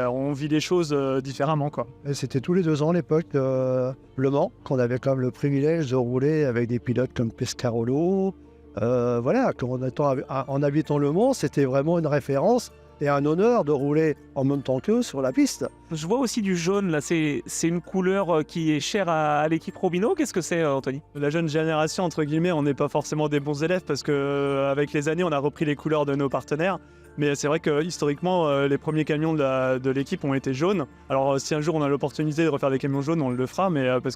on vit les choses différemment, quoi. Et c'était tous les 2 ans à l'époque, Le Mans, qu'on avait quand même le privilège de rouler avec des pilotes comme Pescarolo. En habitant Le Mans, c'était vraiment une référence et un honneur de rouler en même temps qu'eux sur la piste. Je vois aussi du jaune, là, c'est une couleur qui est chère à l'équipe Robino. Qu'est-ce que c'est, Anthony? La jeune génération, entre guillemets, on n'est pas forcément des bons élèves parce qu'avec les années, on a repris les couleurs de nos partenaires. Mais c'est vrai que historiquement, les premiers camions de l'équipe ont été jaunes. Alors si un jour on a l'opportunité de refaire des camions jaunes, on le fera, mais parce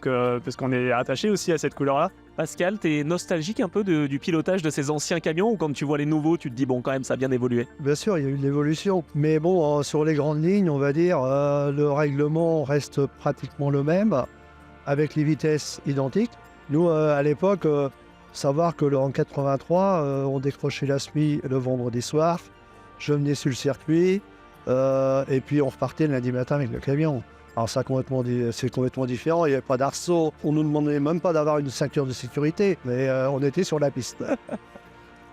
qu'on est attaché aussi à cette couleur-là. Pascal, t'es nostalgique un peu du pilotage de ces anciens camions ou quand tu vois les nouveaux, tu te dis bon, quand même, ça a bien évolué? Bien sûr, il y a eu de l'évolution. Mais bon, sur les grandes lignes, on va dire, le règlement reste pratiquement le même, avec les vitesses identiques. Nous, à l'époque, savoir que en 83, on décrochait la SMI le vendredi soir. Je venais sur le circuit et puis on repartait le lundi matin avec le camion. Alors c'est complètement différent, il n'y avait pas d'arceau. On ne nous demandait même pas d'avoir une ceinture de sécurité, mais on était sur la piste.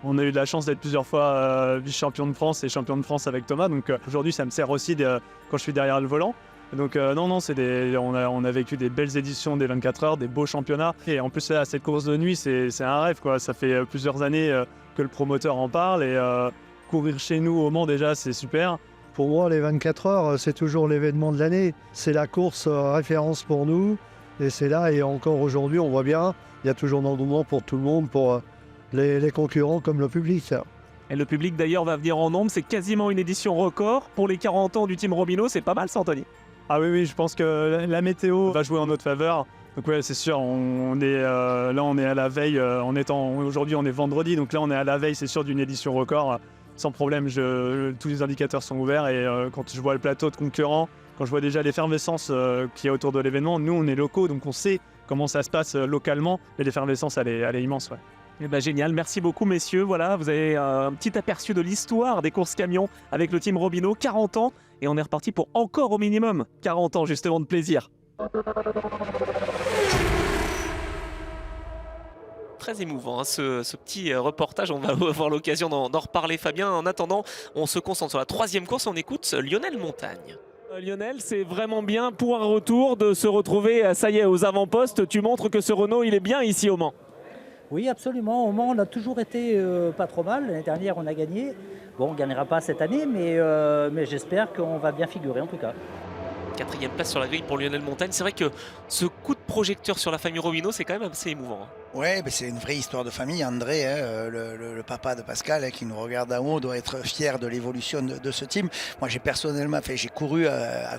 On a eu de la chance d'être plusieurs fois vice-champion de France et champion de France avec Thomas. Donc aujourd'hui, ça me sert aussi quand je suis derrière le volant. Donc on a vécu des belles éditions des 24 heures, des beaux championnats. Et en plus, là, cette course de nuit, c'est un rêve, quoi. Ça fait plusieurs années que le promoteur en parle et courir chez nous au Mans, déjà, c'est super. Pour moi, les 24 heures, c'est toujours l'événement de l'année. C'est la course référence pour nous. Et c'est là, et encore aujourd'hui, on voit bien, il y a toujours un engouement pour tout le monde, pour les concurrents comme le public. Et le public, d'ailleurs, va venir en nombre. C'est quasiment une édition record. Pour les 40 ans du Team Robino, c'est pas mal, ça, Anthony? Ah oui, je pense que la météo va jouer en notre faveur. Donc ouais, c'est sûr, on est à la veille, aujourd'hui on est vendredi, donc là on est à la veille, c'est sûr, d'une édition record. Sans problème, tous les indicateurs sont ouverts et quand je vois le plateau de concurrents, quand je vois déjà l'effervescence qu'il y a autour de l'événement, nous on est locaux, donc on sait comment ça se passe localement et l'effervescence elle est immense. Ouais. Eh ben, génial, merci beaucoup messieurs. Voilà, vous avez un petit aperçu de l'histoire des courses camions avec le Team Robino, 40 ans, et on est reparti pour encore au minimum 40 ans justement de plaisir. Très émouvant, hein, ce petit reportage. On va avoir l'occasion d'en reparler, Fabien. En attendant, on se concentre sur la 3e course. On écoute Lionel Montagne. Lionel, c'est vraiment bien pour un retour de se retrouver, ça y est, aux avant-postes. Tu montres que ce Renault, il est bien ici au Mans. Oui, absolument. Au Mans, on a toujours été pas trop mal. L'année dernière, on a gagné. Bon, on ne gagnera pas cette année, mais j'espère qu'on va bien figurer en tout cas. 4e place sur la grille pour Lionel Montagne. C'est vrai que ce coup de projecteur sur la famille Robino, c'est quand même assez émouvant. Ouais, c'est une vraie histoire de famille. André, le papa de Pascal, qui nous regarde en haut, doit être fier de l'évolution de ce team. Moi, j'ai couru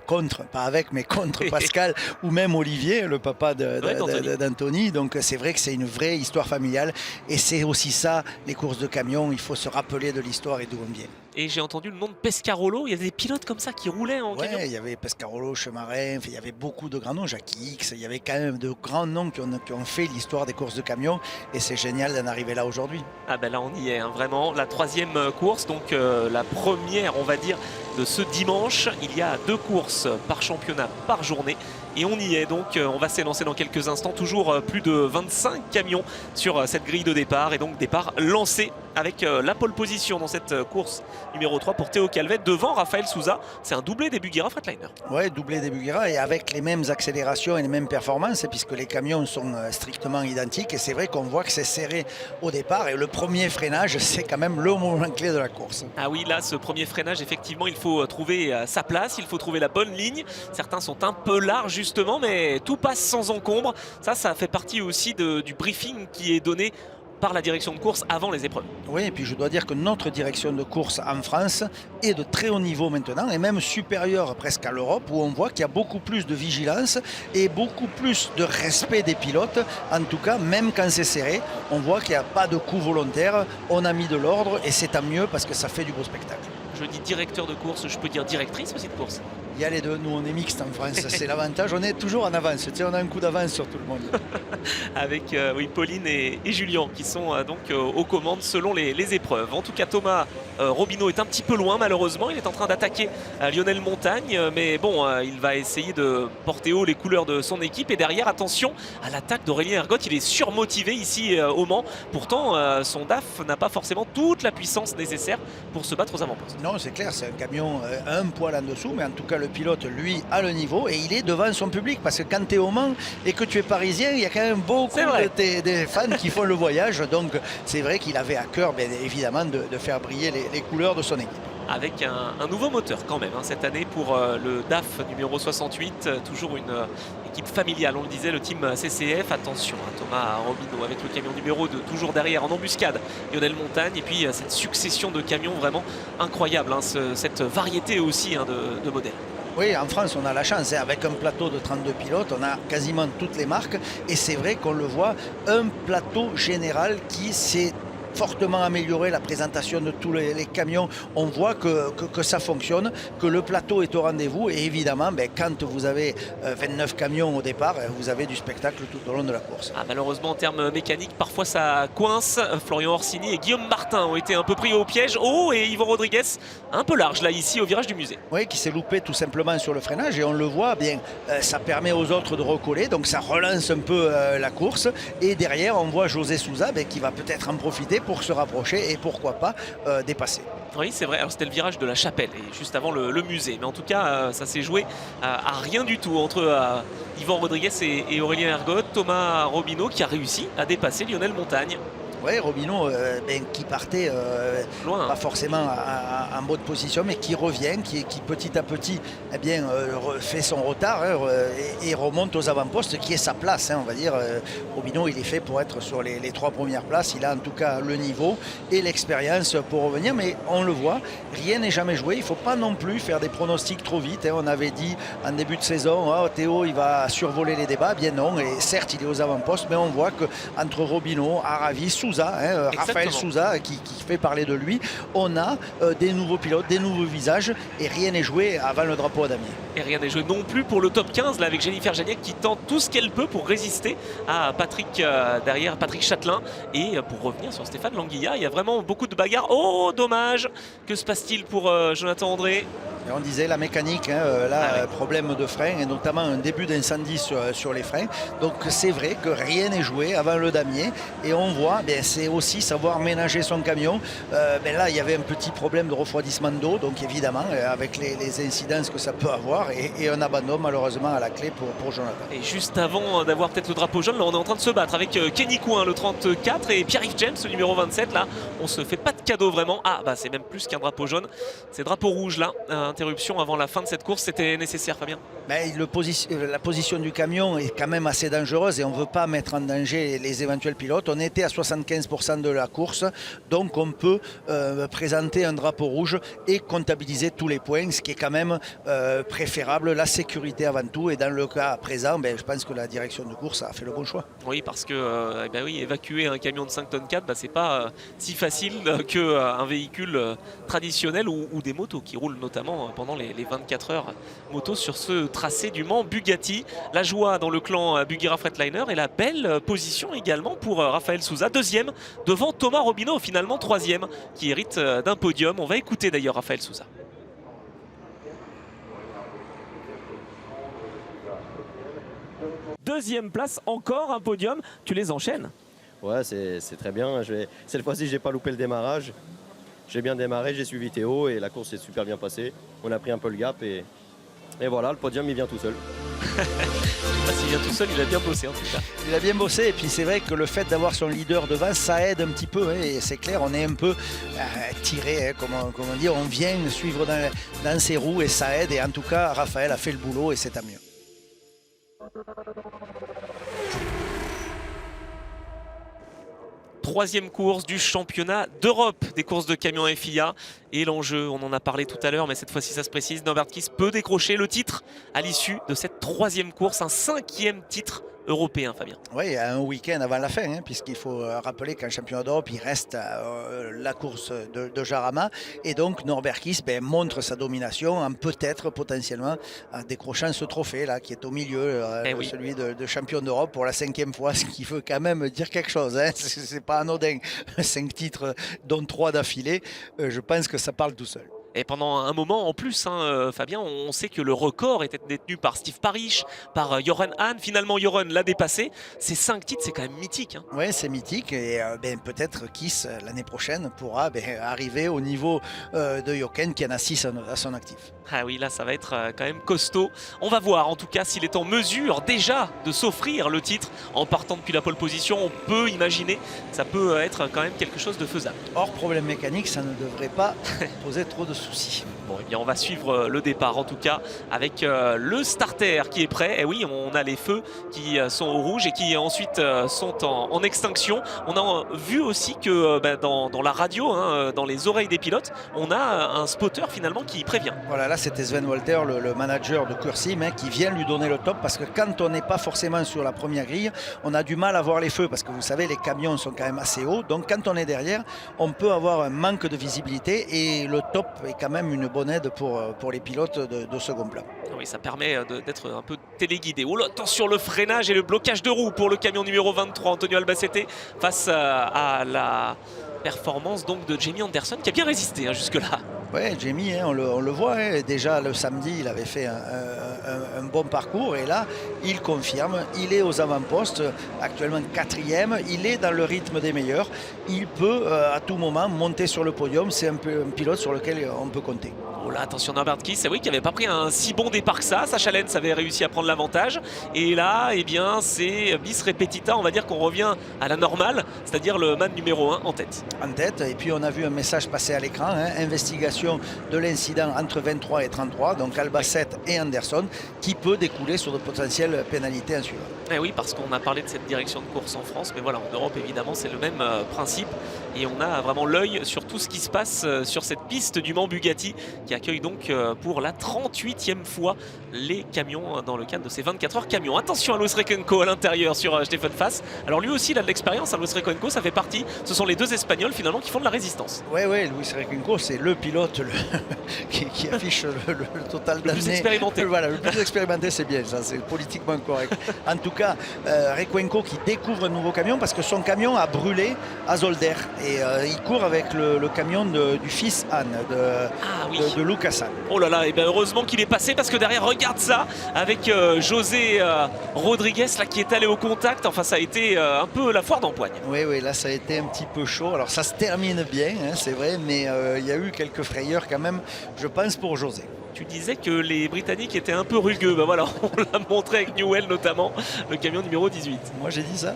contre, pas avec, mais contre Pascal ou même Olivier, le papa d'Anthony. Donc c'est vrai que c'est une vraie histoire familiale et c'est aussi ça, les courses de camions. Il faut se rappeler de l'histoire et d'où on vient. Et j'ai entendu le nom de Pescarolo. Il y a des pilotes comme ça qui roulaient en camion. Il y avait Pescarolo, Chemarin, il y avait beaucoup de grands noms, Jacques X. Il y avait quand même de grands noms qui ont fait l'histoire des courses de camions et c'est génial d'en arriver là aujourd'hui. Ah ben là on y est, hein, vraiment. La 3e course, donc la première, on va dire, de ce dimanche. Il y a 2 courses par championnat par journée. Et on y est, donc on va s'élancer dans quelques instants. Toujours plus de 25 camions sur cette grille de départ. Et donc départ lancé avec la pole position dans cette course numéro 3 pour Théo Calvet devant Raphaël Souza. C'est un doublé des Buggyra Freightliner. Oui, doublé des Buggyra et avec les mêmes accélérations et les mêmes performances puisque les camions sont strictement identiques. Et c'est vrai qu'on voit que c'est serré au départ. Et le premier freinage, c'est quand même le moment clé de la course. Ah oui, là, ce premier freinage, effectivement, il faut trouver sa place. Il faut trouver la bonne ligne. Certains sont un peu larges, justement, mais tout passe sans encombre. Ça fait partie aussi du briefing qui est donné par la direction de course avant les épreuves. Oui, et puis je dois dire que notre direction de course en France est de très haut niveau maintenant et même supérieure presque à l'Europe où on voit qu'il y a beaucoup plus de vigilance et beaucoup plus de respect des pilotes. En tout cas, même quand c'est serré, on voit qu'il n'y a pas de coup volontaire. On a mis de l'ordre et c'est tant mieux parce que ça fait du beau spectacle. Je dis directeur de course, je peux dire directrice aussi de course. Il y a les deux, nous on est mixte en France, c'est l'avantage, on est toujours en avance, tu sais, on a un coup d'avance sur tout le monde. Avec oui, Pauline et Julien qui sont donc aux commandes selon les épreuves. En tout cas, Thomas Robineau est un petit peu loin malheureusement, il est en train d'attaquer Lionel Montagne, mais bon, il va essayer de porter haut les couleurs de son équipe. Et derrière, attention à l'attaque d'Aurélien Ergot, il est surmotivé ici au Mans. Pourtant, son DAF n'a pas forcément toute la puissance nécessaire pour se battre aux avant-postes. Non, c'est clair, c'est un camion un poil en dessous, mais en tout cas le pilote, lui, a le niveau et il est devant son public, parce que quand tu es au Mans et que tu es parisien, il y a quand même beaucoup des fans qui font le voyage, donc c'est vrai qu'il avait à cœur, bien évidemment, de faire briller les couleurs de son équipe. Avec un nouveau moteur quand même cette année pour le DAF numéro 68, toujours une équipe familiale, on le disait, le team CCF. Attention à Thomas Robineau avec le camion numéro 2, toujours derrière en embuscade Lionel Montagne, et puis cette succession de camions vraiment incroyable, cette variété aussi de modèles. Oui, en France, on a la chance, avec un plateau de 32 pilotes, on a quasiment toutes les marques, et c'est vrai qu'on le voit, un plateau général qui s'est fortement amélioré, la présentation de tous les camions, on voit que ça fonctionne, que le plateau est au rendez-vous, et évidemment quand vous avez 29 camions au départ, vous avez du spectacle tout au long de la course. Malheureusement en termes mécaniques, parfois ça coince. Florian Orsini et Guillaume Martin ont été un peu pris au piège. Et Yvan Rodriguez un peu large là ici au virage du musée. Oui, qui s'est loupé tout simplement sur le freinage, et on le voit bien, ça permet aux autres de recoller, donc ça relance un peu la course, et derrière on voit José Souza qui va peut-être en profiter pour se rapprocher et pourquoi pas dépasser. Oui, c'est vrai. Alors c'était le virage de la Chapelle et juste avant le musée. Mais en tout cas, ça s'est joué à rien du tout entre Yvan Rodriguez et Aurélien Ergot. Thomas Robineau qui a réussi à dépasser Lionel Montagne. Oui, Robineau qui partait loin, pas forcément en bonne position, mais qui revient, qui petit à petit fait son retard et remonte aux avant-postes, qui est sa place, on va dire. Robineau, il est fait pour être sur les 3 premières places. Il a en tout cas le niveau et l'expérience pour revenir, mais on le voit, rien n'est jamais joué. Il ne faut pas non plus faire des pronostics trop vite. On avait dit en début de saison, Théo, il va survoler les débats. Bien non, et certes, il est aux avant-postes, mais on voit qu'entre Robineau, Aravi, Souza, Raphaël Souza qui fait parler de lui, on a des nouveaux pilotes, des nouveaux visages, et rien n'est joué avant le drapeau à damier. Et rien n'est joué non plus pour le top 15 là, avec Jennifer Janiac qui tente tout ce qu'elle peut pour résister à Patrick derrière, Patrick Châtelain, et pour revenir sur Stéphane Languilla. Il y a vraiment beaucoup de bagarres. Dommage. Que se passe-t-il pour Jonathan André? Et on disait la mécanique, problème de frein, et notamment un début d'incendie sur les freins. Donc c'est vrai que rien n'est joué avant le damier, et on voit, c'est aussi savoir ménager son camion. Là, il y avait un petit problème de refroidissement d'eau, donc évidemment, avec les incidences que ça peut avoir, et un abandon malheureusement à la clé pour Jonathan. Et juste avant d'avoir peut-être le drapeau jaune, là on est en train de se battre avec Kenny Couin, le 34, et Pierre-Yves James, le numéro 27. Là, on se fait pas de cadeau vraiment. C'est même plus qu'un drapeau jaune, c'est drapeau rouge là. Interruption avant la fin de cette course, c'était nécessaire, Fabien? La position du camion est quand même assez dangereuse, et on ne veut pas mettre en danger les éventuels pilotes. On était à 75% de la course, donc on peut présenter un drapeau rouge et comptabiliser tous les points, ce qui est quand même préférable, la sécurité avant tout. Et dans le cas présent, je pense que la direction de course a fait le bon choix. Oui, parce que évacuer un camion de 5 tonnes 4, c'est pas si facile qu'un véhicule traditionnel ou des motos qui roulent notamment pendant les 24 heures moto sur ce tracé du Mans. Bugatti, la joie dans le clan Buggira Freightliner, et la belle position également pour Raphaël Souza, deuxième devant Thomas Robineau, finalement troisième, qui hérite d'un podium. On va écouter d'ailleurs Raphaël Souza. Deuxième place, encore un podium, tu les enchaînes? Ouais, c'est très bien. Cette fois-ci, je n'ai pas loupé le démarrage. J'ai bien démarré, j'ai suivi Théo, et la course s'est super bien passée. On a pris un peu le gap, et voilà, le podium il vient tout seul. S'il vient tout seul, il a bien bossé en tout cas. Il a bien bossé, et puis c'est vrai que le fait d'avoir son leader devant, ça aide un petit peu, et c'est clair, on est un peu tiré, comment dire, on vient suivre dans ses roues, et ça aide, et en tout cas Raphaël a fait le boulot, et c'est tant mieux. Troisième course du championnat d'Europe des courses de camions FIA. Et l'enjeu, on en a parlé tout à l'heure, mais cette fois-ci ça se précise, Norbert Kiss peut décrocher le titre à l'issue de cette troisième course, un 5e titre européen, Fabien. Oui, un week-end avant la fin, hein, puisqu'il faut rappeler qu'en championnat d'Europe, il reste la course de Jarama. Et donc, Norbert Kiss montre sa domination en peut-être potentiellement décrochant ce trophée là, qui est au milieu, oui. celui de champion d'Europe pour la 5e fois, ce qui veut quand même dire quelque chose. Hein. C'est pas anodin. 5 titres, dont 3 d'affilée. Je pense que ça parle tout seul. Et pendant un moment en plus, hein, Fabien, on sait que le record était détenu par Steve Parish, par Joran Hahn. Finalement, Joran l'a dépassé. Ces 5 titres, c'est quand même mythique. Hein. Oui, c'est mythique. Et peut-être Kiss, l'année prochaine, pourra arriver au niveau de Jochen, qui en a 6 à son actif. Ah oui, là, ça va être quand même costaud. On va voir, en tout cas, s'il est en mesure déjà de s'offrir le titre en partant depuis la pole position. On peut imaginer que ça peut être quand même quelque chose de faisable. Hors problème mécanique, ça ne devrait pas poser trop de soucis. Bon, eh bien, on va suivre le départ, en tout cas, avec le starter qui est prêt. Et oui, on a les feux qui sont au rouge et qui ensuite sont en extinction. On a vu aussi que dans la radio, hein, dans les oreilles des pilotes, on a un spotter finalement qui prévient. Voilà, là c'était Sven Walter, le manager de Cursim, hein, qui vient lui donner le top, parce que quand on n'est pas forcément sur la première grille, on a du mal à voir les feux, parce que vous savez, les camions sont quand même assez hauts. Donc quand on est derrière, on peut avoir un manque de visibilité, et le top est quand même une bonne aide pour les pilotes de second plan. Oui, ça permet d'être un peu téléguidé. Oh là, attention, le freinage et le blocage de roue pour le camion numéro 23, Antonio Albacete, face à la performance donc de Jamie Anderson, qui a bien résisté hein, jusque-là. Oui, Jamie, hein, on le voit, hein, déjà le samedi, il avait fait un bon parcours, et là, il confirme, il est aux avant-postes, actuellement 4e, il est dans le rythme des meilleurs, il peut à tout moment monter sur le podium, c'est un pilote sur lequel on peut compter. Oh là, attention Norbert Kiss, oui, qui n'avait pas pris un si bon départ que ça. Sacha Lenz avait réussi à prendre l'avantage. Et là, eh bien, c'est bis repetita. On va dire qu'on revient à la normale, c'est-à-dire le man numéro 1 en tête. En tête, et puis on a vu un message passer à l'écran, hein, investigation de l'incident entre 23 et 33, donc Albacete et Anderson, qui peut découler sur de potentielles pénalités en suivant. Eh oui, parce qu'on a parlé de cette direction de course en France, mais voilà, en Europe, évidemment, c'est le même principe. Et on a vraiment l'œil sur tout ce qui se passe sur cette piste du Mans Bugatti, qui accueille donc pour la 38e fois les camions dans le cadre de ces 24 heures camions. Attention à Luis Requenco à l'intérieur sur Stefan Fass. Alors lui aussi, il a de l'expérience. Luis Requenco, ça fait partie. Ce sont les 2 Espagnols finalement qui font de la résistance. Oui, Luis Requenco, c'est le pilote qui affiche le total d'années. Le plus expérimenté. Voilà, le plus expérimenté, c'est bien, ça, c'est politiquement correct. En tout cas, Requenco qui découvre un nouveau camion, parce que son camion a brûlé à Zolder. Et il court avec le camion du fils Anne, de Lucas Anne. Oh là là, et bien heureusement qu'il est passé, parce que derrière, regarde ça, avec José Rodriguez là, qui est allé au contact. Enfin, ça a été un peu la foire d'empoigne. Oui, là ça a été un petit peu chaud. Alors ça se termine bien, hein, c'est vrai, mais il y a eu quelques frayeurs quand même, je pense, pour José. Tu disais que les Britanniques étaient un peu rugueux. Ben voilà, on l'a montré avec Newell notamment, le camion numéro 18. Moi j'ai dit ça.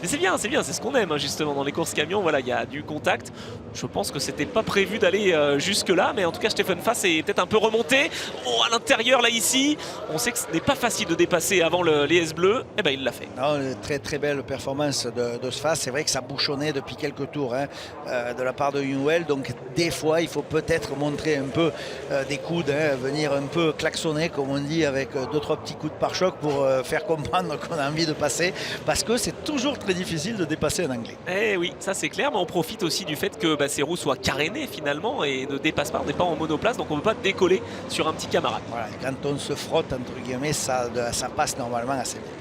Mais c'est bien, c'est ce qu'on aime hein, justement dans les courses camions. Voilà, il y a du contact. Je pense que c'était pas prévu d'aller jusque là, mais en tout cas Stefan Fass est peut-être un peu remonté. Oh, à l'intérieur là ici, on sait que ce n'est pas facile de dépasser avant les S bleus. Et ben il l'a fait. Non, très très belle performance de Fass. C'est vrai que ça bouchonnait depuis quelques tours hein, de la part de Newell. Donc des fois il faut peut-être montrer un peu des coudes, hein, venir un peu klaxonner comme on dit, avec 2-3 petits coups de pare-choc pour faire comprendre qu'on a envie de passer, parce que c'est toujours très difficile de dépasser un Anglais. Eh oui, ça c'est clair, mais on profite aussi du fait que ces roues soient carénées finalement et ne dépassent pas, on n'est pas en monoplace, donc on ne peut pas décoller sur un petit camarade. Voilà, quand on se frotte entre guillemets, ça passe normalement assez bien.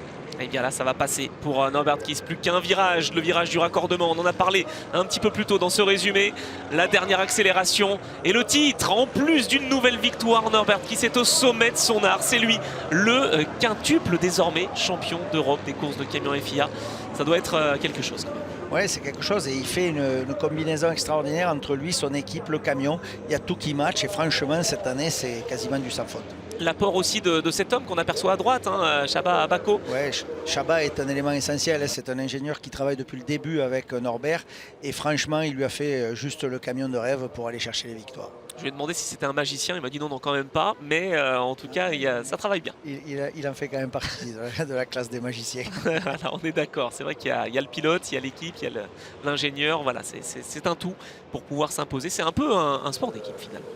Et bien là ça va passer pour Norbert Kiss, plus qu'un virage, le virage du raccordement, on en a parlé un petit peu plus tôt dans ce résumé, la dernière accélération et le titre, en plus d'une nouvelle victoire. Norbert Kiss est au sommet de son art, c'est lui le quintuple désormais champion d'Europe des courses de camions FIA, ça doit être quelque chose quand même. Oui, c'est quelque chose, et il fait une combinaison extraordinaire entre lui, son équipe, le camion. Il y a tout qui match, et franchement cette année c'est quasiment du sans faute. L'apport aussi de cet homme qu'on aperçoit à droite, hein, Chaba Bako. Oui, Chaba est un élément essentiel, c'est un ingénieur qui travaille depuis le début avec Norbert, et franchement il lui a fait juste le camion de rêve pour aller chercher les victoires. Je lui ai demandé si c'était un magicien, il m'a dit non, quand même pas, mais en tout cas ça travaille bien. Il en fait quand même partie de la classe des magiciens. Voilà, on est d'accord, c'est vrai qu'il y a le pilote, il y a l'équipe, il y a l'ingénieur, voilà, c'est un tout pour pouvoir s'imposer, c'est un peu un sport d'équipe finalement.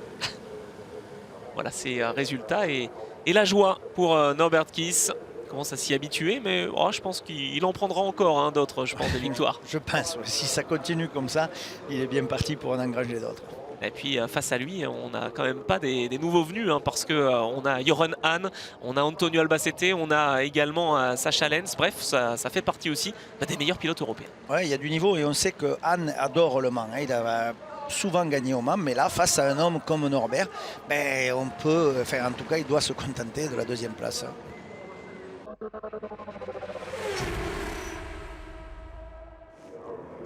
Voilà, c'est un résultat et la joie pour Norbert Kiss. commence à s'y habituer, mais je pense qu'il en prendra encore d'autres, je pense, des victoires. Je pense, si ça continue comme ça, il est bien parti pour en engranger d'autres. Et puis face à lui, on n'a quand même pas des nouveaux venus, parce qu'on a Joran Hahn, on a Antonio Albacete, on a également Sacha Lenz. Bref, ça fait partie aussi des meilleurs pilotes européens. Ouais, il y a du niveau et on sait que Hahn adore Le Mans. Il a souvent gagné au Mans, mais là, face à un homme comme Norbert, on peut, en tout cas, il doit se contenter de la 2e place.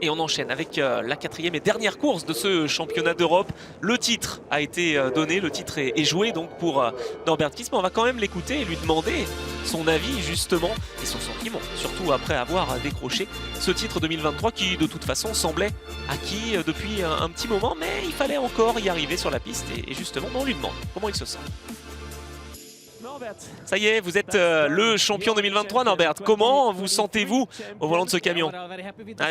Et on enchaîne avec la 4e et dernière course de ce championnat d'Europe. Le titre a été donné, le titre est joué donc pour Norbert Kiss, mais on va quand même l'écouter et lui demander son avis justement et son sentiment, surtout après avoir décroché ce titre 2023 qui de toute façon semblait acquis depuis un petit moment, mais il fallait encore y arriver sur la piste et justement on lui demande comment il se sent. Ça y est, vous êtes le champion 2023, Norbert. Comment vous sentez-vous au volant de ce camion?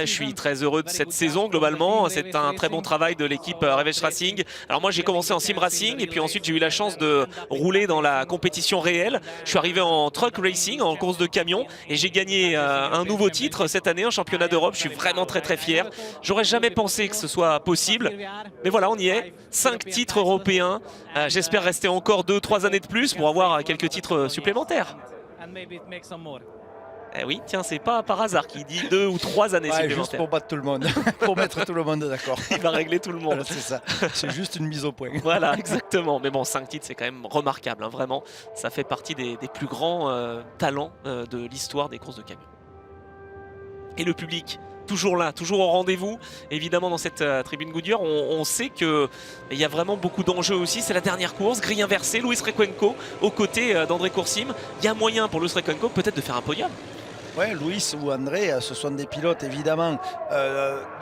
Je suis très heureux de cette saison globalement. C'est un très bon travail de l'équipe Revech Racing. Alors moi j'ai commencé en sim racing et puis ensuite j'ai eu la chance de rouler dans la compétition réelle. Je suis arrivé en truck racing, en course de camion, et j'ai gagné un nouveau titre cette année, un championnat d'Europe. Je suis vraiment très fier. J'aurais jamais pensé que ce soit possible, mais voilà, on y est. 5 titres européens. J'espère rester encore 2-3 années de plus pour avoir quelques titres supplémentaires. Oui, tiens, c'est pas par hasard qu'il dit 2 ou 3 années supplémentaires. Juste pour battre tout le monde, pour mettre tout le monde d'accord. Il va régler tout le monde. C'est ça, c'est juste une mise au point. Voilà, exactement. Mais bon, 5 titres, c'est quand même remarquable, vraiment. Ça fait partie des plus grands talents de l'histoire des courses de camions. Et le public, toujours là, toujours au rendez-vous. Évidemment, dans cette tribune Goodyear, on sait qu'il y a vraiment beaucoup d'enjeux aussi. C'est la dernière course, grille inversée, Luis Requenco aux côtés d'André Coursim. Il y a moyen pour Luis Requenco peut-être de faire un podium. Oui, Luis ou André, ce sont des pilotes évidemment,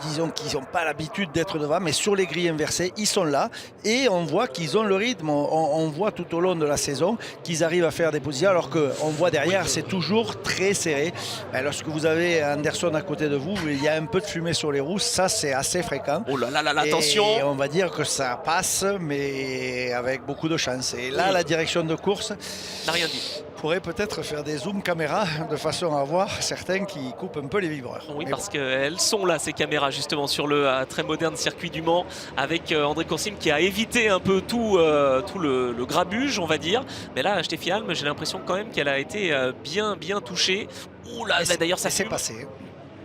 disons qu'ils n'ont pas l'habitude d'être devant, mais sur les grilles inversées, ils sont là et on voit qu'ils ont le rythme, on voit tout au long de la saison qu'ils arrivent à faire des positions alors qu'on voit derrière, c'est toujours très serré. Lorsque vous avez Anderson à côté de vous, il y a un peu de fumée sur les roues, ça c'est assez fréquent. Oh là là là, attention! Et on va dire que ça passe, mais avec beaucoup de chance. Et là, la direction de course n'a rien dit. Pourrait peut-être faire des zooms caméra de façon à voir certains qui coupent un peu les vibreurs. Oui, parce qu'elles sont là, ces caméras, justement, sur le très moderne circuit du Mans, avec André Coursim qui a évité un peu tout le grabuge, on va dire. Mais là, Steffi Halm, j'ai l'impression quand même qu'elle a été bien touchée. Ouh là, d'ailleurs, ça s'est passé.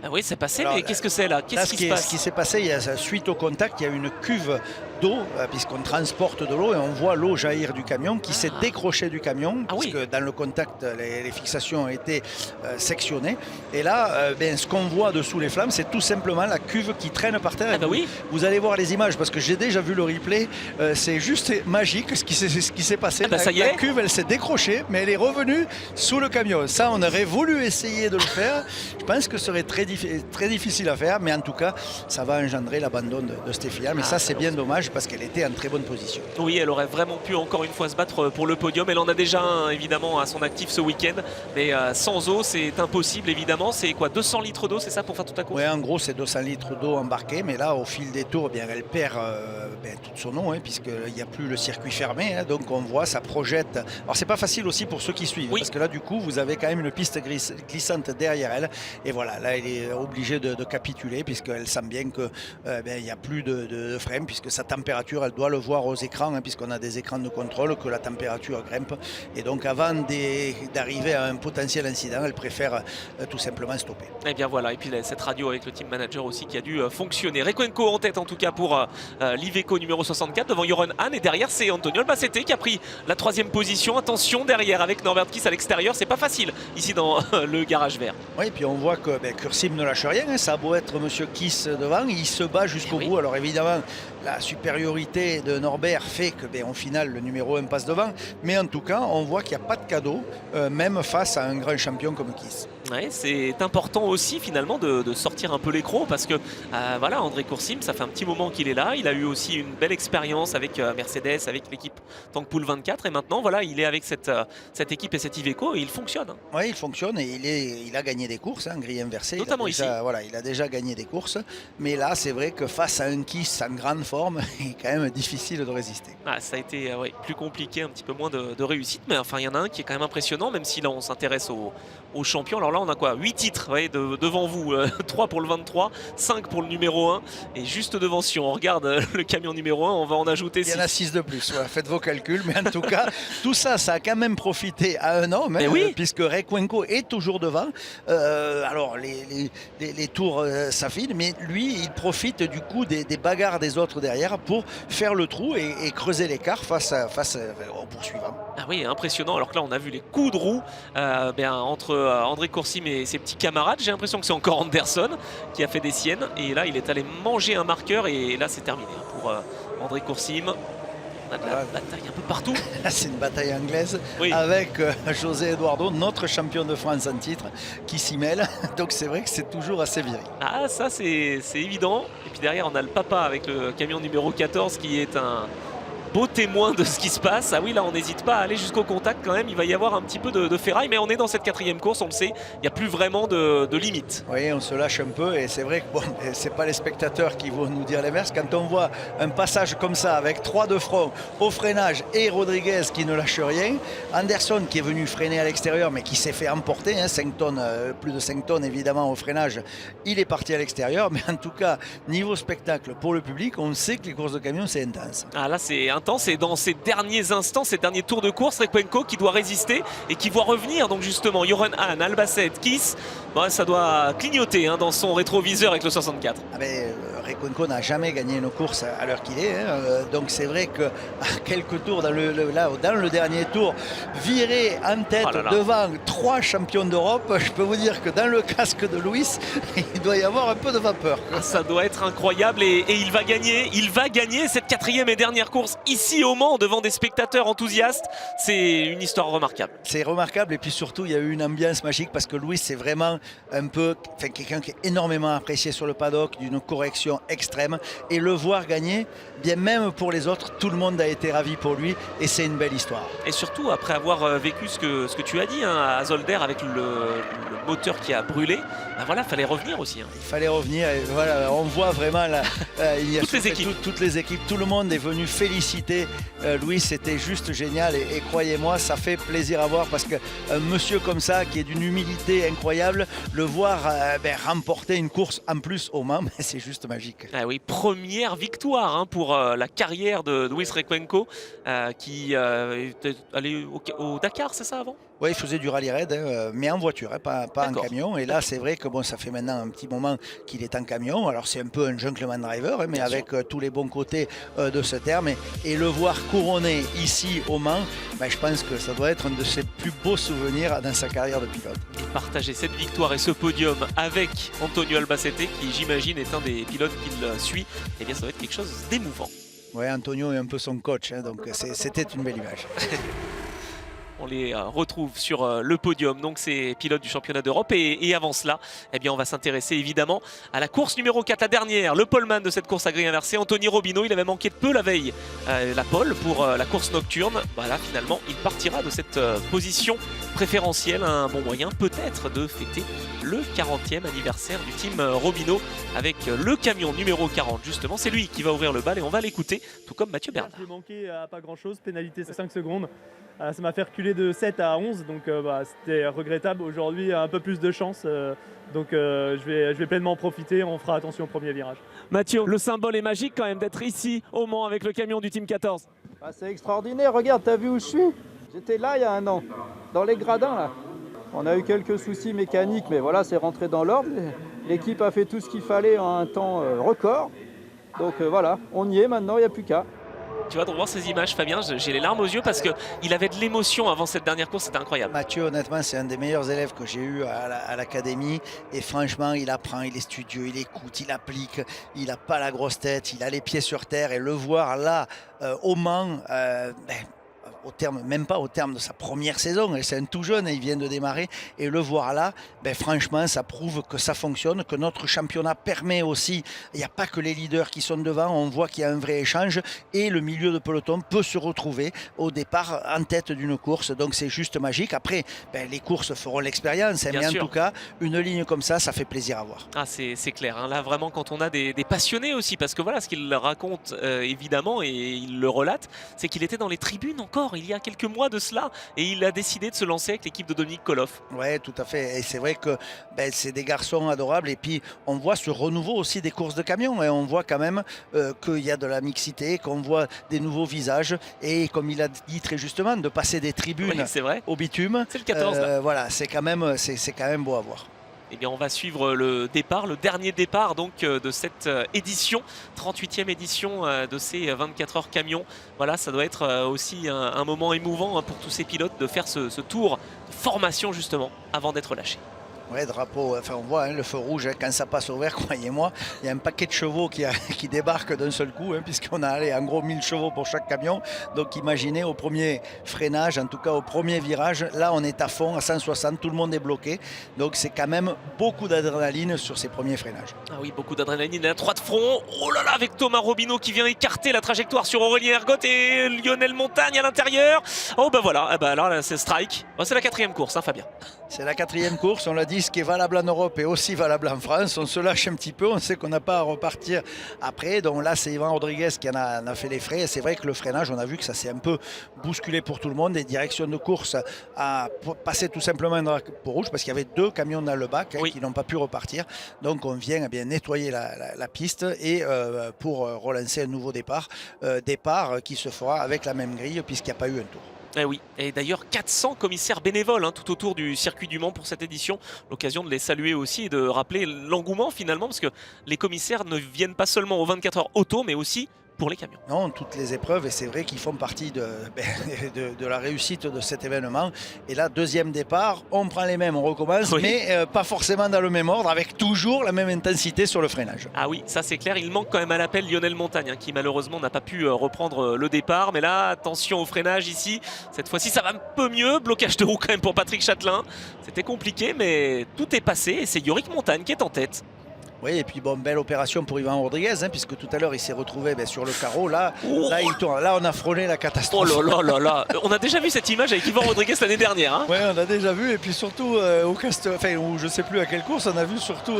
Ah oui, c'est passé, mais qu'est-ce que c'est là? Qu'est-ce qui se passe? Ce qui s'est passé, suite au contact, il y a une cuve d'eau, puisqu'on transporte de l'eau et on voit l'eau jaillir du camion qui s'est décrochée du camion, puisque dans le contact, les fixations ont été sectionnées. Et là, ce qu'on voit dessous les flammes, c'est tout simplement la cuve qui traîne par terre. Vous allez voir les images, parce que j'ai déjà vu le replay, c'est juste magique ce qui s'est passé. La cuve, elle s'est décrochée, mais elle est revenue sous le camion. Ça, on aurait voulu essayer de le faire. Je pense que ce serait très difficile à faire, mais en tout cas, ça va engendrer l'abandon de Steffi Halm. Mais ça, c'est bien dommage parce qu'elle était en très bonne position. Oui, elle aurait vraiment pu encore une fois se battre pour le podium. Elle en a déjà un, évidemment, à son actif ce week-end. Mais sans eau, c'est impossible, évidemment. C'est quoi, 200 litres d'eau, c'est ça, pour faire toute la course? Oui, en gros, c'est 200 litres d'eau embarquée. Mais là, au fil des tours, elle perd toute son eau, puisqu'il n'y a plus le circuit fermé. Donc, on voit, ça projette. Alors, c'est pas facile aussi pour ceux qui suivent. Parce que là, du coup, vous avez quand même une piste glissante derrière elle. Et voilà, là, elle est obligée de capituler, puisqu'elle sent bien qu'il n'y a plus de frein, puisque sa température, elle doit le voir aux écrans, puisqu'on a des écrans de contrôle, que la température grimpe. Et donc, avant d'arriver à un potentiel incident, elle préfère tout simplement stopper. Et bien voilà, et puis cette radio avec le team manager aussi qui a dû fonctionner. Requenco en tête en tout cas pour l'Iveco numéro 64 devant Joran Hahn, et derrière c'est Antonio Albacete qui a pris la 3e position. Attention derrière avec Norbert Kiss à l'extérieur, c'est pas facile ici dans le garage vert. Oui, et puis on voit que Coursim ne lâche rien, ça a beau être Monsieur Kiss devant, il se bat jusqu'au bout. Alors évidemment, la supériorité de Norbert fait que au final le numéro 1 passe devant, mais en tout cas on voit qu'il n'y a pas de cadeau, même face à un grand champion comme Kiss. Ouais, c'est important aussi finalement de sortir un peu les crocs parce que voilà, André Coursim, ça fait un petit moment qu'il est là. Il a eu aussi une belle expérience avec Mercedes, avec l'équipe Tankpool 24 et maintenant voilà, il est avec cette équipe et cette Iveco et il fonctionne. Oui, il fonctionne et il a gagné des courses, grille inversée. Notamment ici. Voilà, il a déjà gagné des courses, mais là c'est vrai que face à un Kiss en grande forme, il est quand même difficile de résister. Ça a été plus compliqué, un petit peu moins de réussite, mais enfin il y en a un qui est quand même impressionnant, même si là on s'intéresse aux champions. Alors là on a quoi, 8 titres devant vous, 3 pour le 23, 5 pour le numéro 1 et juste devant, si on regarde le camion numéro 1, on va en ajouter 6. Il y en a 6 de plus, voilà, faites vos calculs, mais en tout cas tout ça a quand même profité à un homme, puisque Requenco est toujours devant. Alors les tours s'affinent, mais lui il profite du coup des bagarres des autres derrière pour faire le trou et creuser l'écart face au poursuivant. Ah oui, impressionnant. Alors que là on a vu les coups de roue entre André Coursim et ses petits camarades. J'ai l'impression que c'est encore Anderson qui a fait des siennes et là il est allé manger un marqueur et là c'est terminé pour André Coursim. On a de la bataille un peu partout. C'est une bataille anglaise avec José Eduardo, notre champion de France en titre, qui s'y mêle. Donc c'est vrai que c'est toujours assez viril. Ah ça c'est évident. Et puis derrière on a le papa avec le camion numéro 14 qui est un beau témoin de ce qui se passe. Ah oui, là on n'hésite pas à aller jusqu'au contact quand même. Il va y avoir un petit peu de ferraille, mais on est dans cette 4e course, on le sait, il n'y a plus vraiment de limite. Oui, on se lâche un peu et c'est vrai que bon, c'est pas les spectateurs qui vont nous dire l'inverse. Quand on voit un passage comme ça avec 3 de front au freinage et Rodriguez qui ne lâche rien, Anderson qui est venu freiner à l'extérieur mais qui s'est fait emporter, 5 tonnes, plus de 5 tonnes évidemment au freinage, il est parti à l'extérieur, mais en tout cas niveau spectacle pour le public, on sait que les courses de camion c'est intense. Ah là c'est intense et dans ces derniers instants, ces derniers tours de course, Requenco qui doit résister et qui voit revenir donc justement Joran Hahn, Albacete, Kiss, ça doit clignoter dans son rétroviseur avec le 64. Requenco n'a jamais gagné une course à l'heure qu'il est, donc c'est vrai que à quelques tours dans le dernier tour, viré en tête devant 3 champions d'Europe, je peux vous dire que dans le casque de Louis, il doit y avoir un peu de vapeur. Ça doit être incroyable et il va gagner cette 4e et dernière course ici au Mans devant des spectateurs enthousiastes. C'est une histoire remarquable. C'est remarquable et puis surtout il y a eu une ambiance magique parce que Louis c'est vraiment un peu quelqu'un qui est énormément apprécié sur le paddock, d'une correction extrême et le voir gagner, bien même pour les autres, tout le monde a été ravi pour lui et c'est une belle histoire. Et surtout après avoir vécu ce que tu as dit à Zolder avec le moteur qui a brûlé, voilà, fallait revenir aussi. Il fallait revenir et voilà, on voit vraiment il y a toutes les équipes, tout le monde est venu féliciter Louis, c'était juste génial et croyez-moi ça fait plaisir à voir parce qu'un monsieur comme ça qui est d'une humilité incroyable, le voir remporter une course en plus au Mans, c'est juste magique. Ah oui, première victoire pour la carrière de Luis Requenco qui était allé au Dakar, c'est ça avant? Oui, il faisait du rallye raid, mais en voiture, pas en camion. Et là, c'est vrai que ça fait maintenant un petit moment qu'il est en camion. Alors, c'est un peu un gentleman driver, mais avec tous les bons côtés de ce terme. Et le voir couronné ici au Mans, je pense que ça doit être un de ses plus beaux souvenirs dans sa carrière de pilote. Partager cette victoire et ce podium avec Antonio Albacete, qui j'imagine est un des pilotes qu'il suit, eh bien, ça va être quelque chose d'émouvant. Oui, Antonio est un peu son coach, donc c'était une belle image. On les retrouve sur le podium, donc c'est pilote du championnat d'Europe et avant cela, eh bien on va s'intéresser évidemment à la course numéro 4, la dernière, le poleman de cette course à grille inversée, Anthony Robinot. Il avait manqué de peu la veille la pole pour la course nocturne. Voilà, finalement il partira de cette position préférentielle, un bon moyen peut-être de fêter le 40e anniversaire du team Robinot avec le camion numéro 40 justement. C'est lui qui va ouvrir le bal et on va l'écouter, tout comme Mathieu Bernard. J'ai manqué à pas grand chose, pénalité 5 secondes. Ça m'a fait reculer de 7 à 11, donc c'était regrettable. Aujourd'hui, un peu plus de chance, donc je vais pleinement en profiter. On fera attention au premier virage. Mathieu, le symbole est magique quand même d'être ici au Mans avec le camion du Team 14. C'est extraordinaire, regarde, t'as vu où je suis? J'étais là il y a un an, dans les gradins là. On a eu quelques soucis mécaniques, mais voilà, c'est rentré dans l'ordre. L'équipe a fait tout ce qu'il fallait en un temps record. Donc voilà, on y est maintenant, il n'y a plus qu'à. Tu vas voir ces images, Fabien, j'ai les larmes aux yeux parce qu'il avait de l'émotion avant cette dernière course, c'était incroyable. Mathieu, honnêtement, c'est un des meilleurs élèves que j'ai eu à l'académie et franchement, il apprend, il est studieux, il écoute, il applique, il n'a pas la grosse tête, il a les pieds sur terre et le voir là, au Mans, même pas au terme de sa première saison, c'est un tout jeune, il vient de démarrer, et le voir là, franchement, ça prouve que ça fonctionne, que notre championnat permet aussi, il n'y a pas que les leaders qui sont devant, on voit qu'il y a un vrai échange, et le milieu de peloton peut se retrouver au départ en tête d'une course, donc c'est juste magique. Après, les courses feront l'expérience, mais en tout cas, une ligne comme ça fait plaisir à voir. Ah, c'est clair, hein. Là vraiment quand on a des passionnés aussi, parce que voilà ce qu'il raconte évidemment, et il le relate, c'est qu'il était dans les tribunes encore il y a quelques mois de cela, et il a décidé de se lancer avec l'équipe de Dominique Koloff. Ouais, tout à fait, et c'est vrai que c'est des garçons adorables, et puis on voit ce renouveau aussi des courses de camions, et on voit quand même qu'il y a de la mixité, qu'on voit des nouveaux visages, et comme il a dit très justement, de passer des tribunes au bitume, c'est le 14 là. Voilà, c'est quand même beau à voir. Eh bien, on va suivre le départ, le dernier départ donc de cette édition, 38e édition de ces 24 heures camions. Voilà, ça doit être aussi un moment émouvant pour tous ces pilotes de faire ce tour de formation justement avant d'être lâchés. Ouais, drapeau, enfin on voit le feu rouge, quand ça passe au vert, croyez-moi, il y a un paquet de chevaux qui débarquent d'un seul coup, puisqu'on a en gros 1000 chevaux pour chaque camion. Donc imaginez au premier freinage, en tout cas au premier virage, là on est à fond, à 160, tout le monde est bloqué. Donc c'est quand même beaucoup d'adrénaline sur ces premiers freinages. Ah oui, beaucoup d'adrénaline, la 3 de front. Oh là là, avec Thomas Robineau qui vient écarter la trajectoire sur Aurélien Ergot et Lionel Montagne à l'intérieur. Oh ben voilà, alors là c'est strike. Oh, c'est la 4e course, Fabien. C'est la 4e course, on l'a dit, ce qui est valable en Europe est aussi valable en France. On se lâche un petit peu, on sait qu'on n'a pas à repartir après. Donc là, c'est Ivan Rodriguez qui en a fait les frais. Et c'est vrai que le freinage, on a vu que ça s'est un peu bousculé pour tout le monde. Les directions de course a passé tout simplement un drapeau rouge parce qu'il y avait 2 camions dans le bac qui n'ont pas pu repartir. Donc on vient bien nettoyer la piste et pour relancer un nouveau départ. Départ qui se fera avec la même grille puisqu'il n'y a pas eu un tour. Eh oui, et d'ailleurs 400 commissaires bénévoles tout autour du circuit du Mans pour cette édition. L'occasion de les saluer aussi et de rappeler l'engouement finalement, parce que les commissaires ne viennent pas seulement aux 24 heures auto, mais aussi pour les camions. Non, toutes les épreuves, et c'est vrai qu'ils font partie de la réussite de cet événement. Et là, 2e départ, on prend les mêmes, on recommence, mais pas forcément dans le même ordre, avec toujours la même intensité sur le freinage. Ah oui, ça c'est clair, il manque quand même à l'appel Lionel Montagne, qui malheureusement n'a pas pu reprendre le départ. Mais là, attention au freinage ici, cette fois-ci ça va un peu mieux, blocage de roue quand même pour Patrick Châtelain. C'était compliqué, mais tout est passé, et c'est Yorick Montagne qui est en tête. Oui, et puis belle opération pour Ivan Rodriguez, puisque tout à l'heure il s'est retrouvé sur le carreau. Là, il tourne. Là, on a frôlé la catastrophe. Oh là là là là. On a déjà vu cette image avec Ivan Rodriguez l'année dernière. Oui, on a déjà vu, et puis surtout ou je ne sais plus à quelle course, on a vu surtout,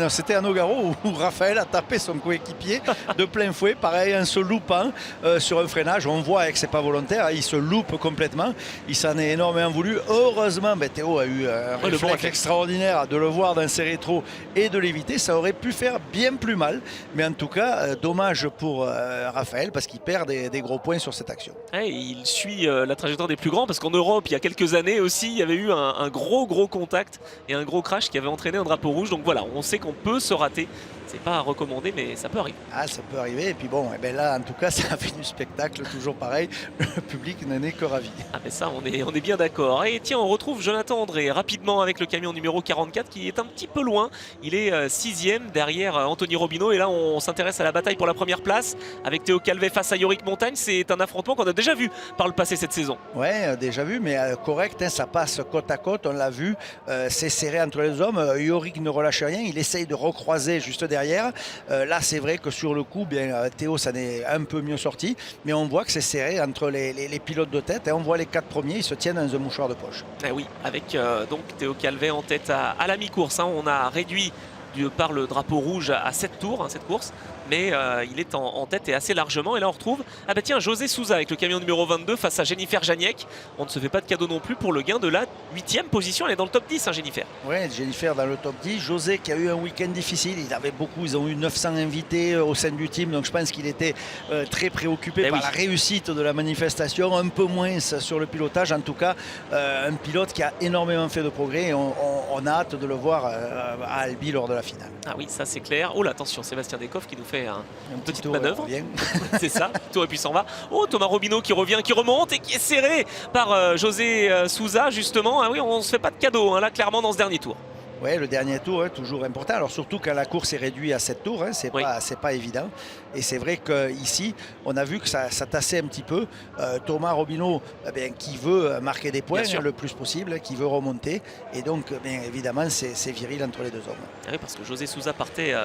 c'était à Nogaro où Raphaël a tapé son coéquipier de plein fouet, pareil, en se loupant sur un freinage. On voit que c'est pas volontaire, il se loupe complètement. Il s'en est énormément voulu. Heureusement, Théo a eu un réflexe extraordinaire de le voir dans ses rétros et de l'éviter. Ça aurait pu faire bien plus mal, mais en tout cas dommage pour Raphaël parce qu'il perd des gros points sur cette action. Et il suit la trajectoire des plus grands, parce qu'en Europe il y a quelques années aussi il y avait eu un gros contact et un gros crash qui avait entraîné un drapeau rouge. Donc voilà, on sait qu'on peut se rater, c'est pas à recommander, mais ça peut arriver. Ah, ça peut arriver, et puis bon, là en tout cas ça a fait du spectacle, toujours pareil, le public n'en est que ravi. Ah mais ça on est bien d'accord. Et tiens, on retrouve Jonathan André rapidement avec le camion numéro 44 qui est un petit peu loin, il est 6e derrière Anthony Robineau, et là on s'intéresse à la bataille pour la première place avec Théo Calvet face à Yorick Montagne. C'est un affrontement qu'on a déjà vu par le passé cette saison. Ouais, déjà vu, mais correct, ça passe côte à côte, on l'a vu, c'est serré entre les hommes. Yorick ne relâche rien, il essaye de recroiser juste derrière. Là c'est vrai que sur le coup, Théo ça n'est un peu mieux sorti, mais on voit que c'est serré entre les pilotes de tête, et on voit les 4 premiers, ils se tiennent dans un mouchoir de poche. Eh oui, avec donc Théo Calvet en tête à la mi-course. On a réduit par le drapeau rouge à 7 tours, cette course, mais il est en tête et assez largement. Et là on retrouve José Souza avec le camion numéro 22 face à Jennifer Janiek. On ne se fait pas de cadeau non plus pour le gain de la 8e position. Elle est dans le top 10, Jennifer. Oui, Jennifer dans le top 10. José qui a eu un week-end difficile, ils ont eu 900 invités au sein du team, donc je pense qu'il était très préoccupé par la réussite de la manifestation, un peu moins sur le pilotage. En tout cas, un pilote qui a énormément fait de progrès, et on a hâte de le voir à Albi lors de la finale. Ah oui, ça c'est clair. Oh là, attention, Sébastien Descoff qui nous fait une petite tour, manœuvre. C'est ça, tour et puis s'en va. Oh, Thomas Robineau qui revient, qui remonte et qui est serré par José Souza justement. Ah oui, on ne se fait pas de cadeau là clairement dans ce dernier tour. Ouais, le dernier tour, hein, toujours important. Alors surtout quand la course est réduite à 7 tours, hein, c'est pas évident. Et c'est vrai qu'ici, on a vu que ça tassait un petit peu. Thomas Robineau, qui veut marquer des points le plus possible, qui veut remonter. Et donc, bien évidemment, c'est viril entre les deux hommes. Ah oui, parce que José Sousa partait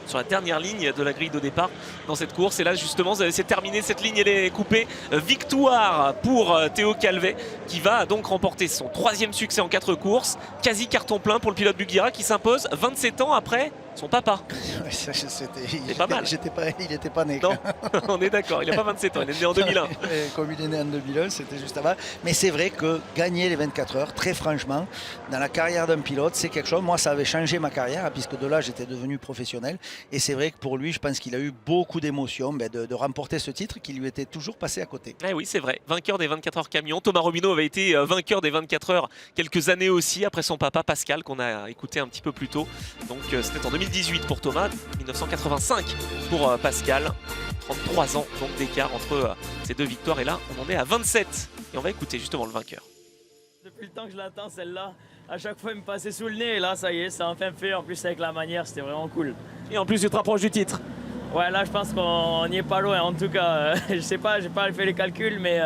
sur la dernière ligne de la grille de départ dans cette course. Et là, justement, c'est terminé. Cette ligne, elle est coupée. Victoire pour Théo Calvet, qui va donc remporter son 3e succès en 4 courses. Quasi carton plein pour le pilote Buguira, qui s'impose 27 ans après son papa. C'est pas mal. Il n'était pas né. Non, on est d'accord, il n'a pas 27 ans, il est né en 2001. Comme il est né en 2001, c'était juste avant. Mais c'est vrai que gagner les 24 heures, très franchement, dans la carrière d'un pilote, c'est quelque chose. Moi, ça avait changé ma carrière, puisque de là, j'étais devenu professionnel. Et c'est vrai que pour lui, je pense qu'il a eu beaucoup d'émotions de remporter ce titre qui lui était toujours passé à côté. Eh oui, c'est vrai. Vainqueur des 24 heures camion. Thomas Robineau avait été vainqueur des 24 heures quelques années aussi, après son papa Pascal, qu'on a écouté un petit peu plus tôt. Donc c'était en 2018 pour Thomas, 1985 pour Pascal. 33 ans donc d'écart entre ces deux victoires. Et là, on en est à 27. Et on va écouter justement le vainqueur. Depuis le temps que je l'attends, celle-là, à chaque fois, il me passait sous le nez. Et là, ça y est, c'est enfin fait. En plus, avec la manière, c'était vraiment cool. Et en plus, tu te rapproches du titre. Ouais, là, je pense qu'on n'y est pas loin. En tout cas, je sais pas, j'ai pas fait les calculs, mais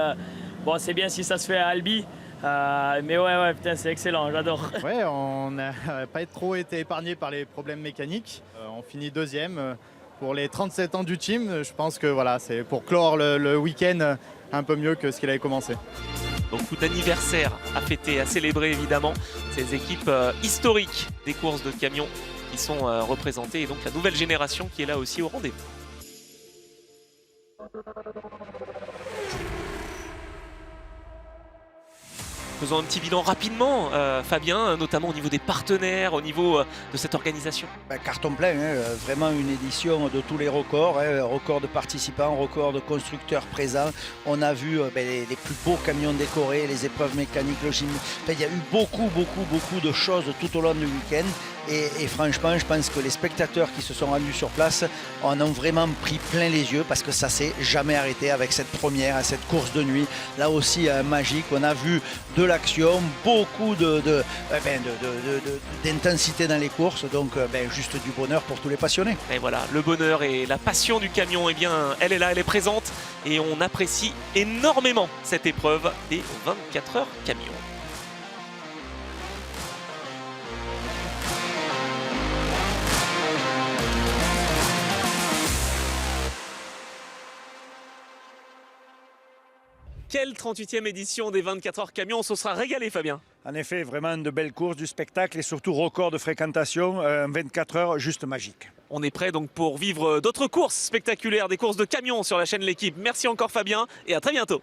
bon, c'est bien si ça se fait à Albi. Mais ouais, putain, c'est excellent, j'adore. Ouais, on n'a pas trop été épargné par les problèmes mécaniques. On finit 2e. Pour les 37 ans du team, je pense que voilà, c'est pour clore le week-end un peu mieux que ce qu'il avait commencé. Beaucoup d'anniversaires à fêter, à célébrer évidemment. Ces équipes historiques des courses de camions qui sont représentées, et donc la nouvelle génération qui est là aussi au rendez-vous. Faisons un petit bilan rapidement, Fabien, notamment au niveau des partenaires, au niveau de cette organisation. Carton plein, hein, vraiment une édition de tous les records, hein, records de participants, records de constructeurs présents. On a vu les plus beaux camions décorés, les épreuves mécaniques, le gym. Il y a eu beaucoup de choses tout au long du week-end. Et franchement, je pense que les spectateurs qui se sont rendus sur place en ont vraiment pris plein les yeux, parce que ça s'est jamais arrêté avec cette première, cette course de nuit. Là aussi, magique. On a vu de l'action, beaucoup d'intensité dans les courses. Donc, juste du bonheur pour tous les passionnés. Et voilà, le bonheur et la passion du camion, eh bien, elle est là, elle est présente. Et on apprécie énormément cette épreuve des 24 heures camion. Quelle 38e édition des 24 heures camion, on se sera régalé, Fabien. En effet, vraiment de belles courses, du spectacle et surtout record de fréquentation, 24 heures juste magique. On est prêt donc pour vivre d'autres courses spectaculaires, des courses de camions sur la chaîne L'Équipe. Merci encore Fabien et à très bientôt.